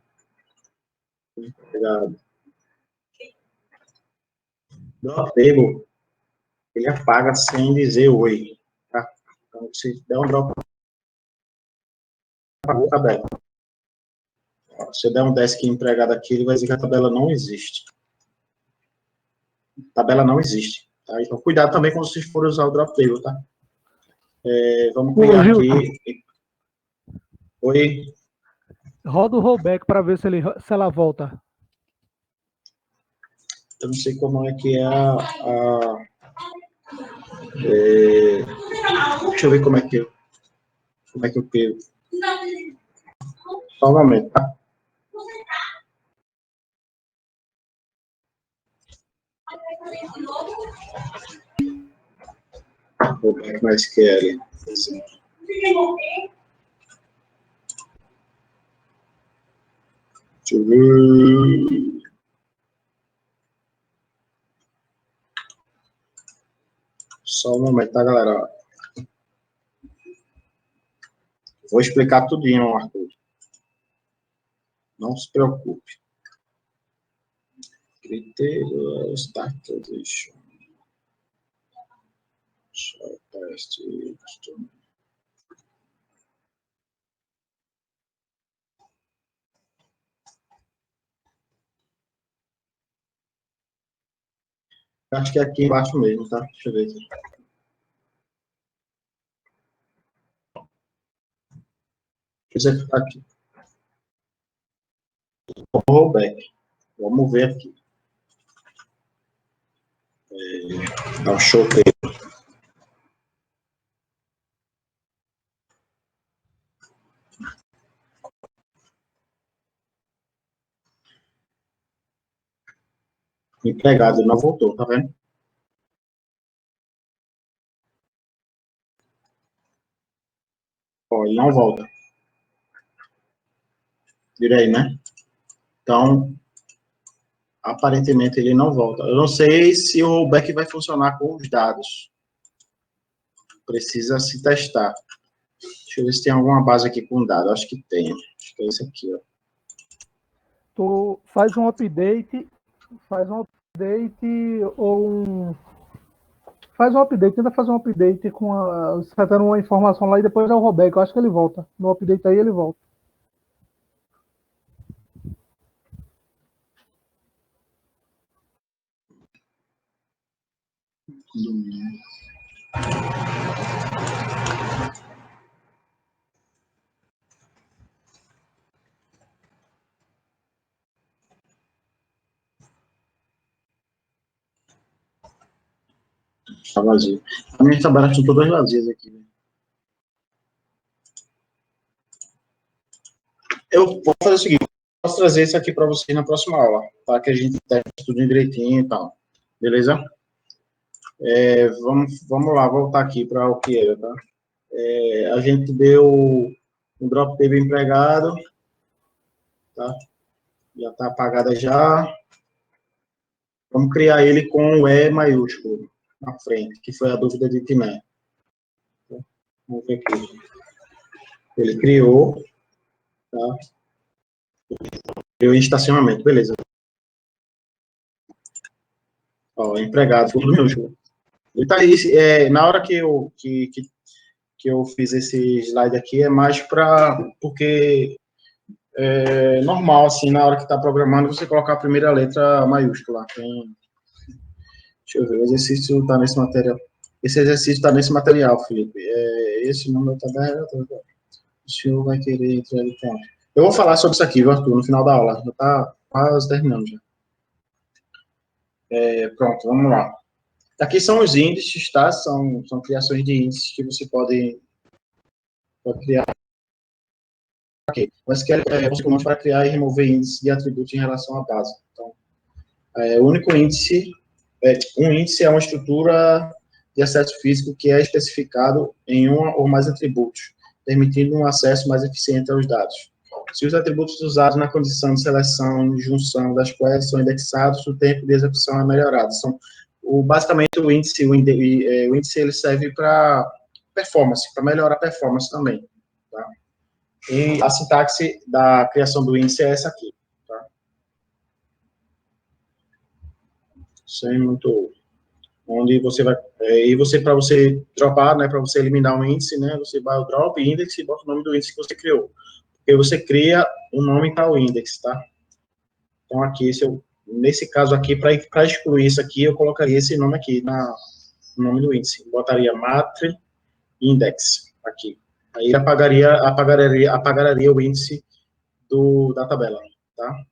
Speaker 1: Drop table, ele apaga sem dizer oi. Tá? Então, se der um drop, apagou a tabela. Se der um desk empregado aqui, ele vai dizer que a tabela não existe. A tabela não existe. Tá? Então, cuidado também quando vocês forem usar o drop table, tá? Vamos criar aqui. Oi.
Speaker 2: Roda o rollback para ver se ela volta.
Speaker 1: Eu não sei como é que é deixa eu ver como é que eu pego. Só um momento, tá? Vou ver mais que é ali. Deixa eu ver. Só um momento, tá, galera? Vou explicar tudinho, Arthur. Não se preocupe. Critério, start position. Teste. Acho que é aqui embaixo mesmo, tá? Deixa eu ver aqui. Deixa eu ver aqui. Rollback. Vamos ver aqui. Dá um show. Empregado, ele não voltou, tá vendo? Ó, ele não volta. Vira aí, né? Então, aparentemente ele não volta. Eu não sei se o rollback vai funcionar com os dados. Precisa se testar. Deixa eu ver se tem alguma base aqui com dados. Acho que tem. Acho que é esse aqui, ó.
Speaker 2: Tu faz um update ou um... Faz um update, tenta fazer um update com setando uma informação lá e depois é o rollback. Eu acho que ele volta. No update aí ele volta.
Speaker 1: Tá vazio. As minhas tabelas estão todas vazias aqui. Né? Eu vou fazer o seguinte. Posso trazer isso aqui para vocês na próxima aula, tá? Que a gente teste tudo direitinho e tal. Beleza? Vamos lá, voltar aqui para o que era, tá? A gente deu um drop table empregado, tá? Já está apagada já. Vamos criar ele com o E maiúsculo na frente, que foi a dúvida de Timé. Vamos ver aqui. Ele criou, tá? Criou em estacionamento, beleza. Ó, empregado, tudo minúsculo. Ele tá aí, na hora que eu fiz esse slide aqui, é mais porque é normal, assim, na hora que está programando, você colocar a primeira letra maiúscula. Deixa eu ver, o exercício está nesse material. Esse exercício está nesse material, Felipe. Esse número está bem. O senhor vai querer entrar em campo. Eu vou falar sobre isso aqui, viu, Arthur, no final da aula. Já está quase terminando já. Pronto, vamos lá. Aqui são os índices, tá? São criações de índices que você pode criar. Okay. O SQL é um comando para criar e remover índices de atributos em relação à base. Então, o único índice, um índice é uma estrutura de acesso físico que é especificado em um ou mais atributos, permitindo um acesso mais eficiente aos dados. Se os atributos usados na condição de seleção e junção das quais são indexados, o tempo de execução é melhorado. Basicamente, o índice ele serve para performance, para melhorar a performance também. Tá? E a sintaxe da criação do índice é essa aqui. Tá? Sem muito... Onde você vai... para você dropar, né, para você eliminar um índice, né, você vai ao drop, index e bota o nome do índice que você criou. Porque você cria um nome para o index, tá? Então, aqui, nesse caso aqui, para excluir isso aqui, eu colocaria esse nome aqui, no nome do índice. Botaria matri index, aqui. Aí ele apagaria o índice da tabela, tá?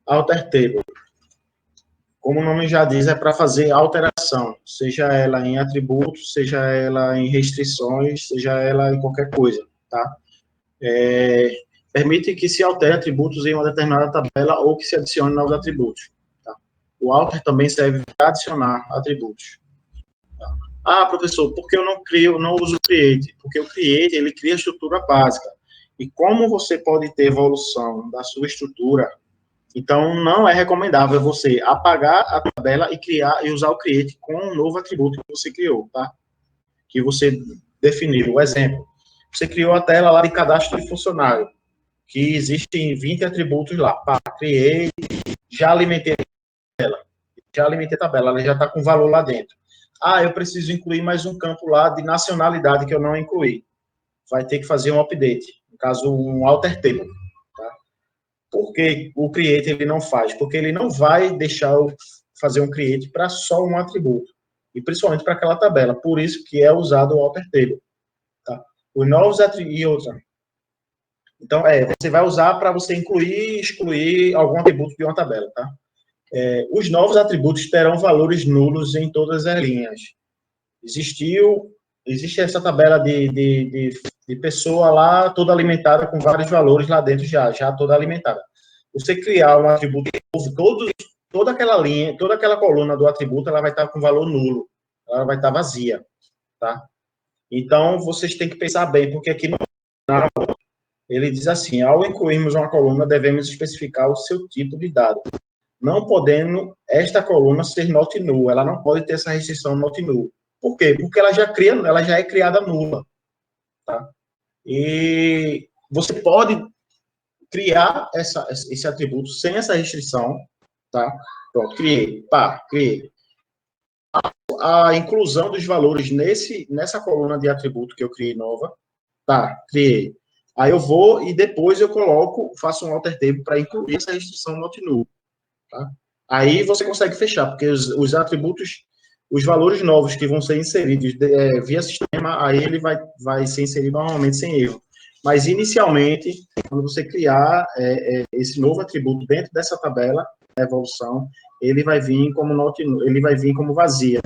Speaker 1: Alter table. Como o nome já diz, é para fazer alteração, seja ela em atributos, seja ela em restrições, seja ela em qualquer coisa, tá? Permite que se altere atributos em uma determinada tabela ou que se adicione novos atributos. Tá? O alter também serve para adicionar atributos. Tá? Ah, professor, por que eu não uso o create? Porque o create, ele cria a estrutura básica. E como você pode ter evolução da sua estrutura, então não é recomendável você apagar a tabela e criar e usar o create com um novo atributo que você criou, tá? Que você definiu. O exemplo, você criou a tela lá de cadastro de funcionário, que existem 20 atributos lá. Pá, criei, já alimentei a tabela, ela já está com valor lá dentro. Ah, eu preciso incluir mais um campo lá de nacionalidade que eu não incluí. Vai ter que fazer um update, no caso, um alter table. Tá? Por que o create ele não faz? Porque ele não vai deixar fazer um create para só um atributo, e principalmente para aquela tabela, por isso que é usado o alter table, tá? Os novos atributos, e outra. Então, você vai usar para você incluir e excluir algum atributo de uma tabela, tá? Os novos atributos terão valores nulos em todas as linhas. Existe essa tabela de pessoa lá, toda alimentada, com vários valores lá dentro já toda alimentada. Você criar um atributo novo, toda aquela linha, toda aquela coluna do atributo, ela vai estar com valor nulo, ela vai estar vazia, tá? Então, vocês têm que pensar bem, porque aqui no final, ele diz assim, ao incluirmos uma coluna, devemos especificar o seu tipo de dado, não podendo esta coluna ser not null, ela não pode ter essa restrição not null. Por quê? Porque ela já é criada nula, tá? E você pode criar esse atributo sem essa restrição, tá? Pronto, criei. A inclusão dos valores nessa coluna de atributo que eu criei nova, tá? Criei. Aí eu vou e depois eu faço um alter table para incluir essa restrição not null, tá? Aí você consegue fechar, porque os atributos, os valores novos que vão ser inseridos via sistema, aí ele vai ser inserido normalmente sem erro. Mas, inicialmente, quando você criar esse novo atributo dentro dessa tabela, a evolução, ele vai vir como vazia.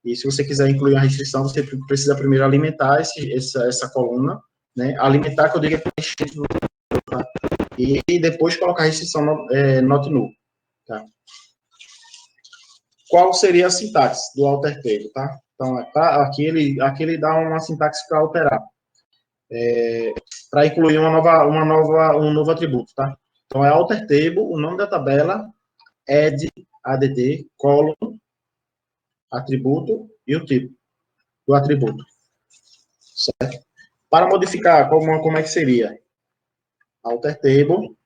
Speaker 1: E se você quiser incluir uma restrição, você precisa primeiro alimentar essa coluna, né? Alimentar, que eu digo, é preencher, tá? E depois colocar a restrição not null, tá? Qual seria a sintaxe do alter table, tá? Então, aqui ele dá uma sintaxe para alterar, para incluir um novo atributo, tá? Então, é alter table, o nome da tabela, add, column, atributo e o tipo do atributo, certo? Para modificar, como é que seria? Alter table,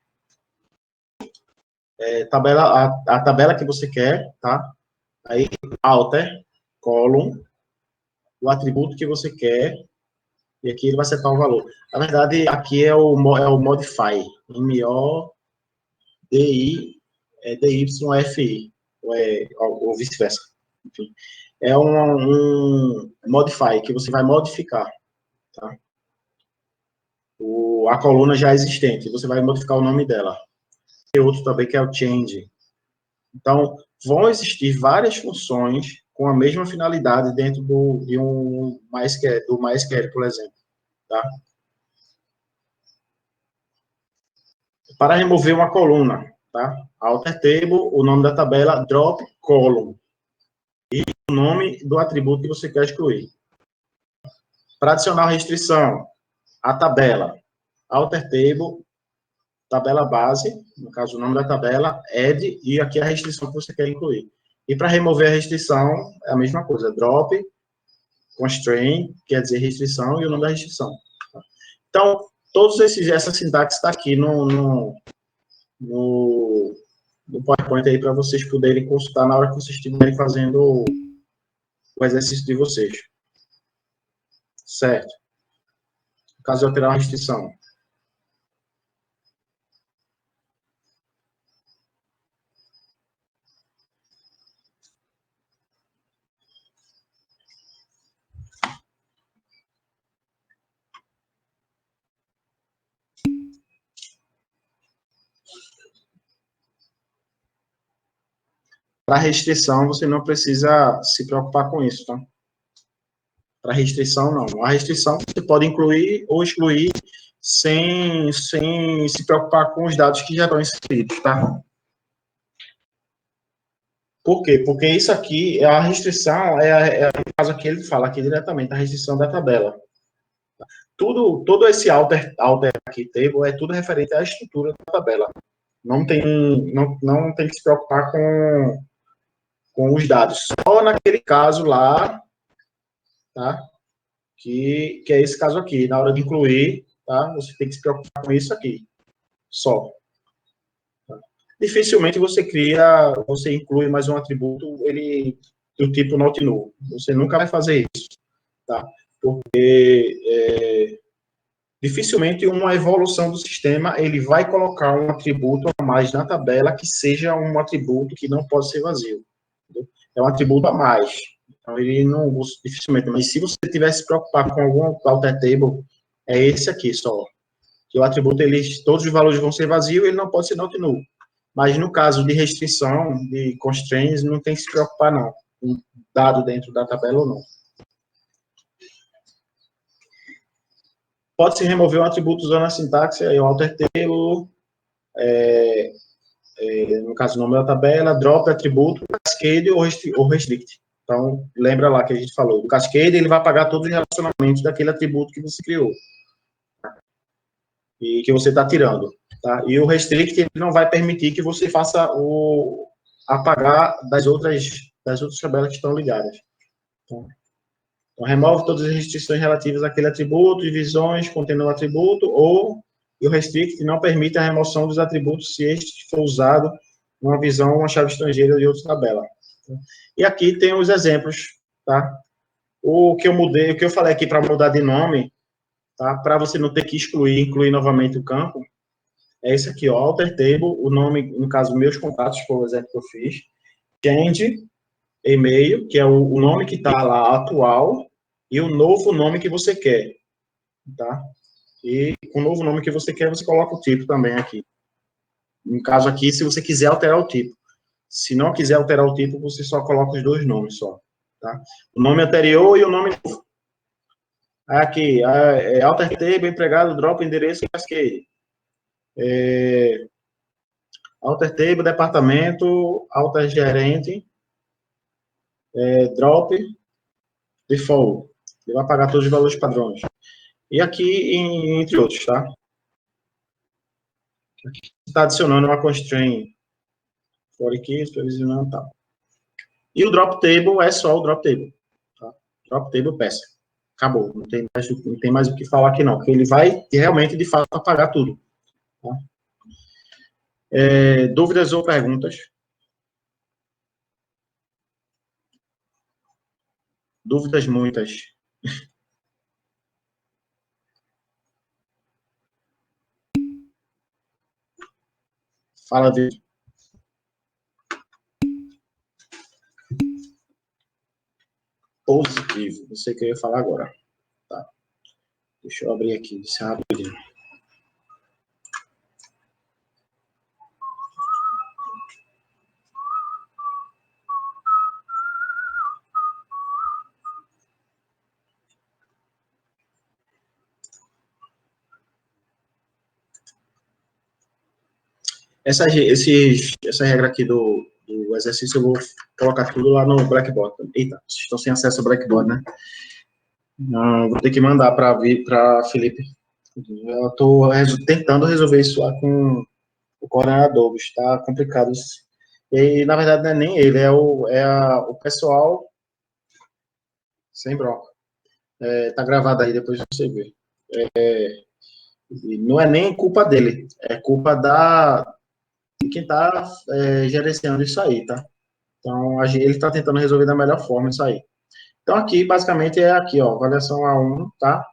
Speaker 1: a tabela que você quer, tá? Aí, alter, column, o atributo que você quer, e aqui ele vai setar um valor. Na verdade, aqui é o modify, M-O-D-I-D-Y-F-I, ou vice-versa. Enfim, é um modify, que você vai modificar, tá? A coluna já existente, você vai modificar o nome dela. Tem outro também que é o change. Então, vão existir várias funções com a mesma finalidade dentro do MySQL, por exemplo, tá? Para remover uma coluna, tá? Alter table, o nome da tabela, drop column. E o nome do atributo que você quer excluir. Para adicionar restrição, a tabela, alter table, tabela base, no caso o nome da tabela, add, e aqui a restrição que você quer incluir. E para remover a restrição, é a mesma coisa, drop, constraint, quer dizer restrição, e o nome da restrição. Então, essa sintaxe está aqui no PowerPoint aí para vocês poderem consultar na hora que vocês estiverem fazendo o exercício de vocês. Certo? Caso eu alterar uma restrição. Para restrição, você não precisa se preocupar com isso, tá? Para restrição, não. A restrição você pode incluir ou excluir sem se preocupar com os dados que já estão inseridos, tá? Por quê? Porque isso aqui, a restrição, no caso aqui ele fala aqui diretamente, a restrição da tabela. Todo esse alter aqui, table, é tudo referente à estrutura da tabela. Não tem que se preocupar com os dados. Só naquele caso lá, tá? Que é esse caso aqui. Na hora de incluir, tá? Você tem que se preocupar com isso aqui. Só. Tá? Dificilmente você inclui mais um atributo, do tipo not null. Você nunca vai fazer isso, tá? Porque dificilmente uma evolução do sistema, ele vai colocar um atributo a mais na tabela que seja um atributo que não pode ser vazio. Entendeu? É um atributo a mais. Então, ele não, dificilmente, mas se você tivesse se preocupar com algum alter table, é esse aqui só. Que o atributo, todos os valores vão ser vazios, ele não pode ser not null. Mas no caso de restrição, de constraints, não tem que se preocupar, não. Com dado dentro da tabela ou não. Pode-se remover um atributo usando a sintaxe, aí o alter table, no caso, o nome da tabela, drop atributo, cascade ou restrict. Então, lembra lá que a gente falou. O cascade, ele vai apagar todos os relacionamentos daquele atributo que você criou. E que você está tirando. Tá? E o restrict, ele não vai permitir que você faça o apagar das outras tabelas que estão ligadas. Então, remove todas as restrições relativas àquele atributo, divisões contendo o atributo, e o restrict não permite a remoção dos atributos se este for usado numa visão, uma chave estrangeira de outra tabela. E aqui tem os exemplos, tá? O que eu mudei, o que eu falei aqui para mudar de nome, tá? Para você não ter que incluir novamente o campo, é esse aqui, ó, alter table, o nome, no caso, meus contatos, foi o exemplo que eu fiz, change, e-mail, que é o nome que está lá atual, e o novo nome que você quer, tá? E com o novo nome que você quer, você coloca o tipo também aqui. No caso aqui, se você quiser alterar o tipo. Se não quiser alterar o tipo, você só coloca os dois nomes só, tá? O nome anterior e o nome novo. Aqui, alter table, empregado, drop, endereço, cascade. Alter table, departamento, alter gerente, drop, default. Ele vai pagar todos os valores padrões. E aqui, entre outros, tá? Aqui está adicionando uma constraint. For keys, provisionando e tal. E o drop table é só o drop table. Tá? Drop table peça. Acabou. Não tem mais o que falar aqui, não. Porque ele vai realmente, de fato, apagar tudo. Tá? Dúvidas ou perguntas? Dúvidas muitas. Fala, Vitor. Positivo. Não sei o que eu ia falar agora. Tá. Deixa eu abrir aqui. Isso é rapidinho. Essa regra aqui do exercício, eu vou colocar tudo lá no Blackboard. Eita, vocês estão sem acesso ao Blackboard, né? Vou ter que mandar para Felipe. Eu estou tentando resolver isso lá com o coordenador, está complicado isso. E, na verdade, não é nem ele, é o pessoal sem bronca. Tá gravado aí, depois você vê. Não é nem culpa dele, é culpa de quem está gerenciando isso aí, tá? Então, ele está tentando resolver da melhor forma isso aí. Então, aqui, basicamente, é aqui, ó, avaliação A1, tá?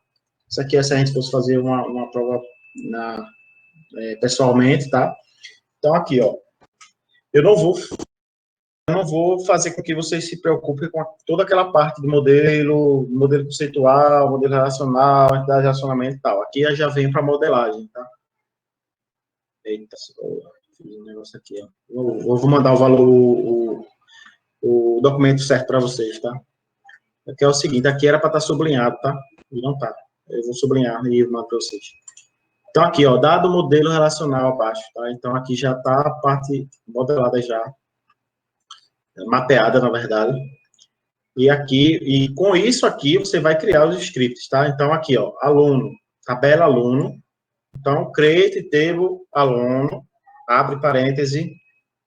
Speaker 1: Isso aqui é se a gente fosse fazer uma prova pessoalmente, tá? Então, aqui, ó, eu não vou fazer com que vocês se preocupem com toda aquela parte de modelo conceitual, modelo relacional, entidade de relacionamento e tal. Aqui eu já venho para modelagem, tá? Eita, fiz um negócio aqui, ó. Eu vou mandar o valor, o documento certo para vocês, tá? Aqui é o seguinte, aqui era para estar sublinhado, tá? E não tá. Eu vou sublinhar e mando para vocês. Então, aqui, ó, dado o modelo relacional abaixo, tá? Então, aqui já está a parte modelada já, mapeada, na verdade. E com isso aqui, você vai criar os scripts, tá? Então, aqui, ó, aluno, tabela aluno. Então, create table aluno, abre parêntese,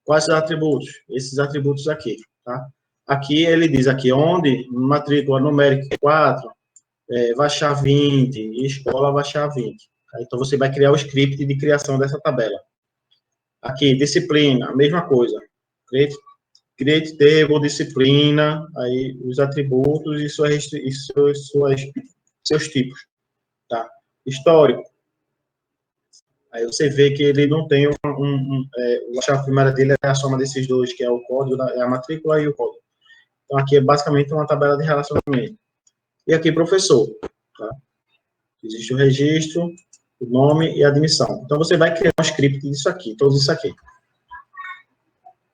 Speaker 1: quais os atributos? Esses atributos aqui, tá? Aqui ele diz aqui, onde matrícula numérica 4, vai achar 20, e escola vai achar 20. Então, você vai criar o script de criação dessa tabela. Aqui, disciplina, a mesma coisa. Create table, disciplina, aí os atributos e seus tipos, tá? Histórico. Aí você vê que ele não tem a chave primária dele é a soma desses dois, que é o código, é a matrícula e o código. Então, aqui é basicamente uma tabela de relacionamento. E aqui, professor. Tá? Existe o registro, o nome e a admissão. Então, você vai criar um script disso aqui, todos isso aqui.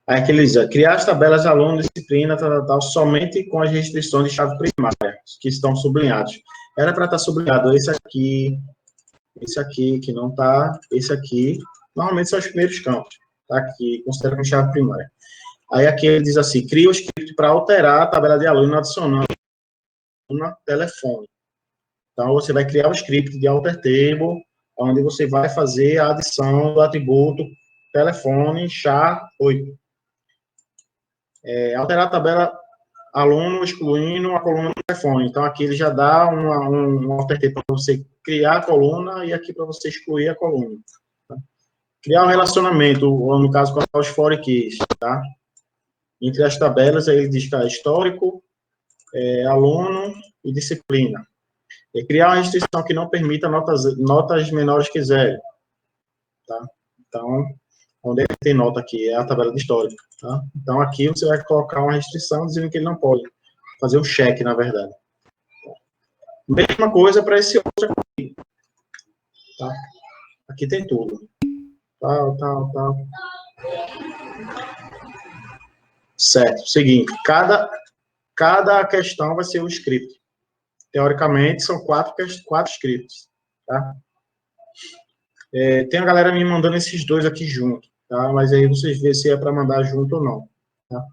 Speaker 1: Aí, aqui ele diz, criar as tabelas de aluno, disciplina, tal, somente com as restrições de chave primária, que estão sublinhados. Era para estar sublinhado esse aqui, que não está, esse aqui. Normalmente são os primeiros campos, tá? Que considera como chave primária. Aí, aqui ele diz assim, cria o script para alterar a tabela de aluno adicionando uma telefone. Então, você vai criar o script de alter table, onde você vai fazer a adição do atributo telefone SHA-8. Alterar a tabela aluno excluindo a coluna do telefone. Então, aqui ele já dá um alter table para você criar a coluna e aqui para você excluir a coluna. Tá? Criar um relacionamento, ou no caso, colocar os for keys, tá? Entre as tabelas, aí ele diz que é histórico, aluno e disciplina. E criar uma restrição que não permita notas menores que zero. Tá? Então, onde é que tem nota aqui? É a tabela de histórico. Tá? Então, aqui você vai colocar uma restrição dizendo que ele não pode. Fazer um check, na verdade. Mesma coisa para esse outro aqui. Tá? Aqui tem tudo. Tal. Certo. Seguinte, cada questão vai ser um script. Teoricamente, são quatro scripts. Tá? Tem a galera me mandando esses dois aqui junto, tá? Mas aí vocês vê se é para mandar junto ou não, tá?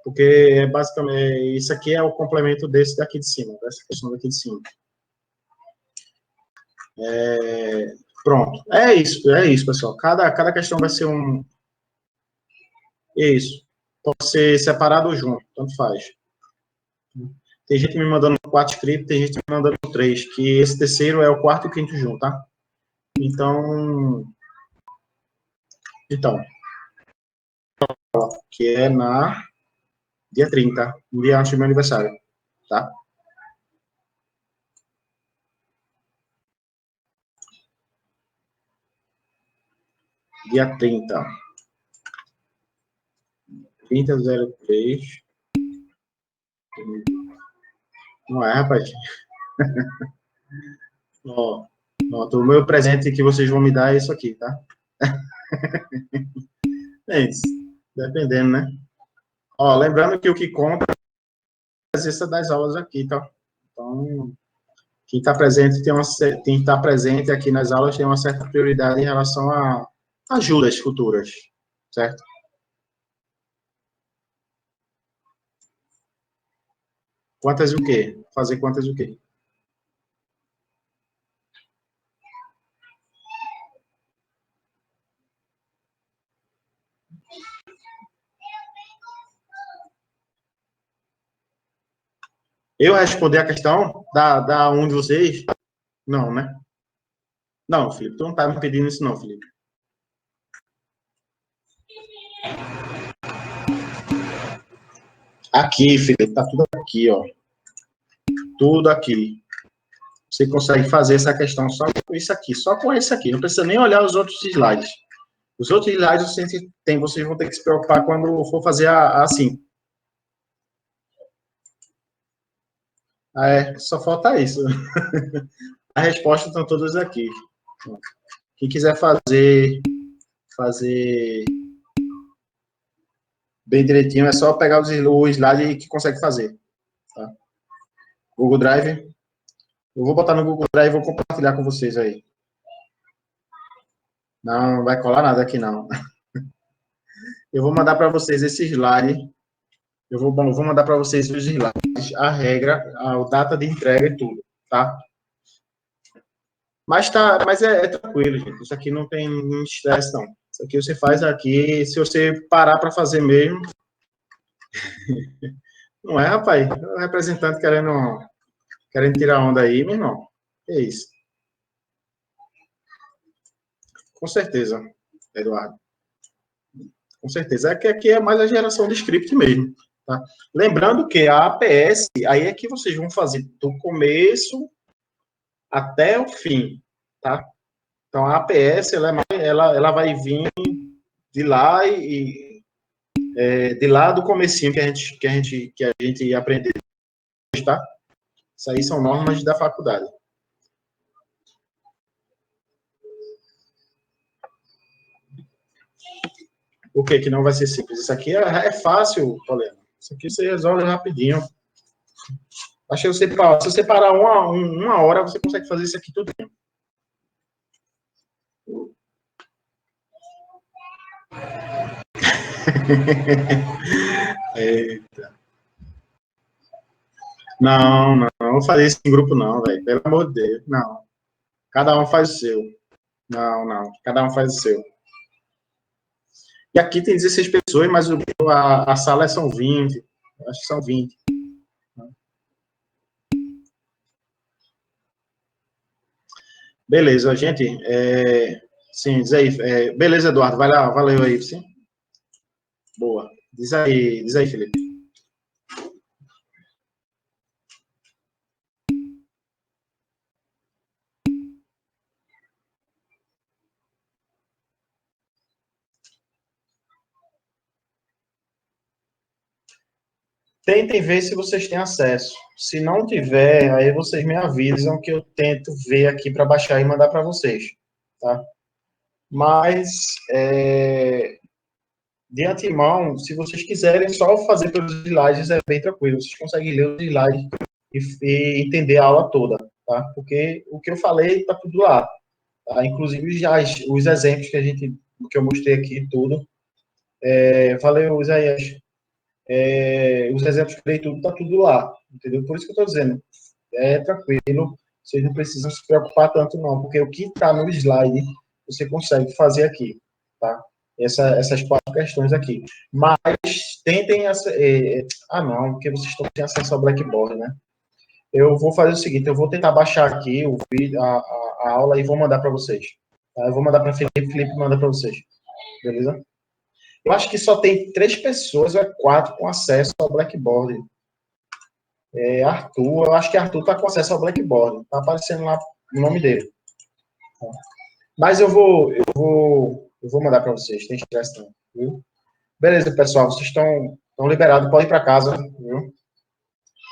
Speaker 1: Porque, basicamente, isso aqui é o complemento desse daqui de cima, dessa questão daqui de cima. Pronto. É isso, pessoal. Cada questão vai ser um... Isso. Pode ser separado ou junto, tanto faz. Tem gente me mandando 4 scripts, tem gente me mandando 3, que esse terceiro é o quarto e o quinto junto, tá? Então, que é na dia 30, um dia antes do meu aniversário, tá? Dia 30. 3003. Não é, rapaz? Ó, o meu presente que vocês vão me dar é isso aqui, tá? É isso. Dependendo, né? Ó, lembrando que o que conta é a presença das aulas aqui, tá? Então, quem está presente quem está presente aqui nas aulas tem uma certa prioridade em relação a ajudas futuras, certo? Quantas o quê? Fazer quantas o quê? Eu responder a questão da um de vocês? Não, né? Não, Felipe, tu não tá me pedindo isso não, Felipe. Aqui, Felipe, tá tudo aqui, ó. Tudo aqui. Você consegue fazer essa questão só com isso aqui, só com esse aqui. Não precisa nem olhar os outros slides. Os outros slides vocês vão ter que se preocupar quando for fazer assim. Só falta isso. A resposta estão todas aqui. Quem quiser fazer bem direitinho, é só pegar o slide que consegue fazer. Tá? Google Drive. Eu vou botar no Google Drive e vou compartilhar com vocês aí. Não vai colar nada aqui, não. Eu vou mandar para vocês esse slide. Eu vou mandar para vocês os slides, a regra, a data de entrega e tudo, tá? Mas é tranquilo, gente. Isso aqui não tem estresse, não. Isso aqui você faz aqui, se você parar para fazer mesmo. Não é, rapaz? O representante querendo tirar onda aí, meu irmão. É isso. Com certeza, Eduardo. Com certeza. É que aqui é mais a geração de script mesmo. Tá? Lembrando que a APS, aí é que vocês vão fazer do começo até o fim. tá? Então, a APS, ela vai vir de lá de lá do comecinho que a gente aprendeu, tá? Isso aí são normas da faculdade. Por que que não vai ser simples? Isso aqui é fácil, Paulinho. Isso aqui você resolve rapidinho. Acho que se você parar uma hora, você consegue fazer isso aqui tudo. Eita. Não vou fazer isso em grupo não, velho. Pelo amor de Deus, não. Cada um faz o seu. Não. Cada um faz o seu. E aqui tem 16 pessoas, mas a sala são 20. Acho que são 20. Beleza, gente. Sim, diz aí. Beleza, Eduardo. Vai lá, valeu aí, sim. Boa. Diz aí, Felipe. Tentem ver se vocês têm acesso. Se não tiver, aí vocês me avisam que eu tento ver aqui para baixar e mandar para vocês, tá? Mas, de antemão, se vocês quiserem só fazer pelos slides, é bem tranquilo. Vocês conseguem ler os slides e entender a aula toda, tá? Porque o que eu falei está tudo lá, tá? Inclusive já os exemplos que eu mostrei aqui, tudo. Valeu, Isaías. Os exemplos que eu dei, tudo está tudo lá, entendeu? Por isso que eu estou dizendo, tranquilo, vocês não precisam se preocupar tanto não, porque o que está no slide, você consegue fazer aqui, tá? Essas 4 questões aqui. Mas tentem... não, porque vocês estão sem acesso ao Blackboard, né? Eu vou fazer o seguinte, eu vou tentar baixar aqui o vídeo, a aula e vou mandar para vocês. Tá? Eu vou mandar para Felipe manda para vocês. Beleza? Eu acho que só tem 3 pessoas ou 4 com acesso ao Blackboard. Arthur, eu acho que Arthur está com acesso ao Blackboard. Está aparecendo lá o nome dele. Mas eu vou mandar para vocês, tem estresse não, viu? Beleza, pessoal, vocês estão liberados, podem ir para casa, viu?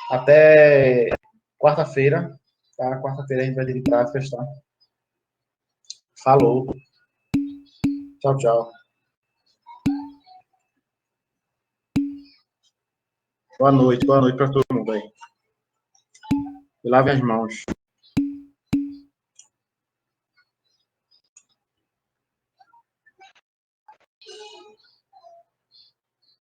Speaker 1: Até quarta-feira, tá? Quarta-feira a gente vai ter práticas, tá? Falou. Tchau, tchau. Boa noite para todo mundo aí. E lave as mãos.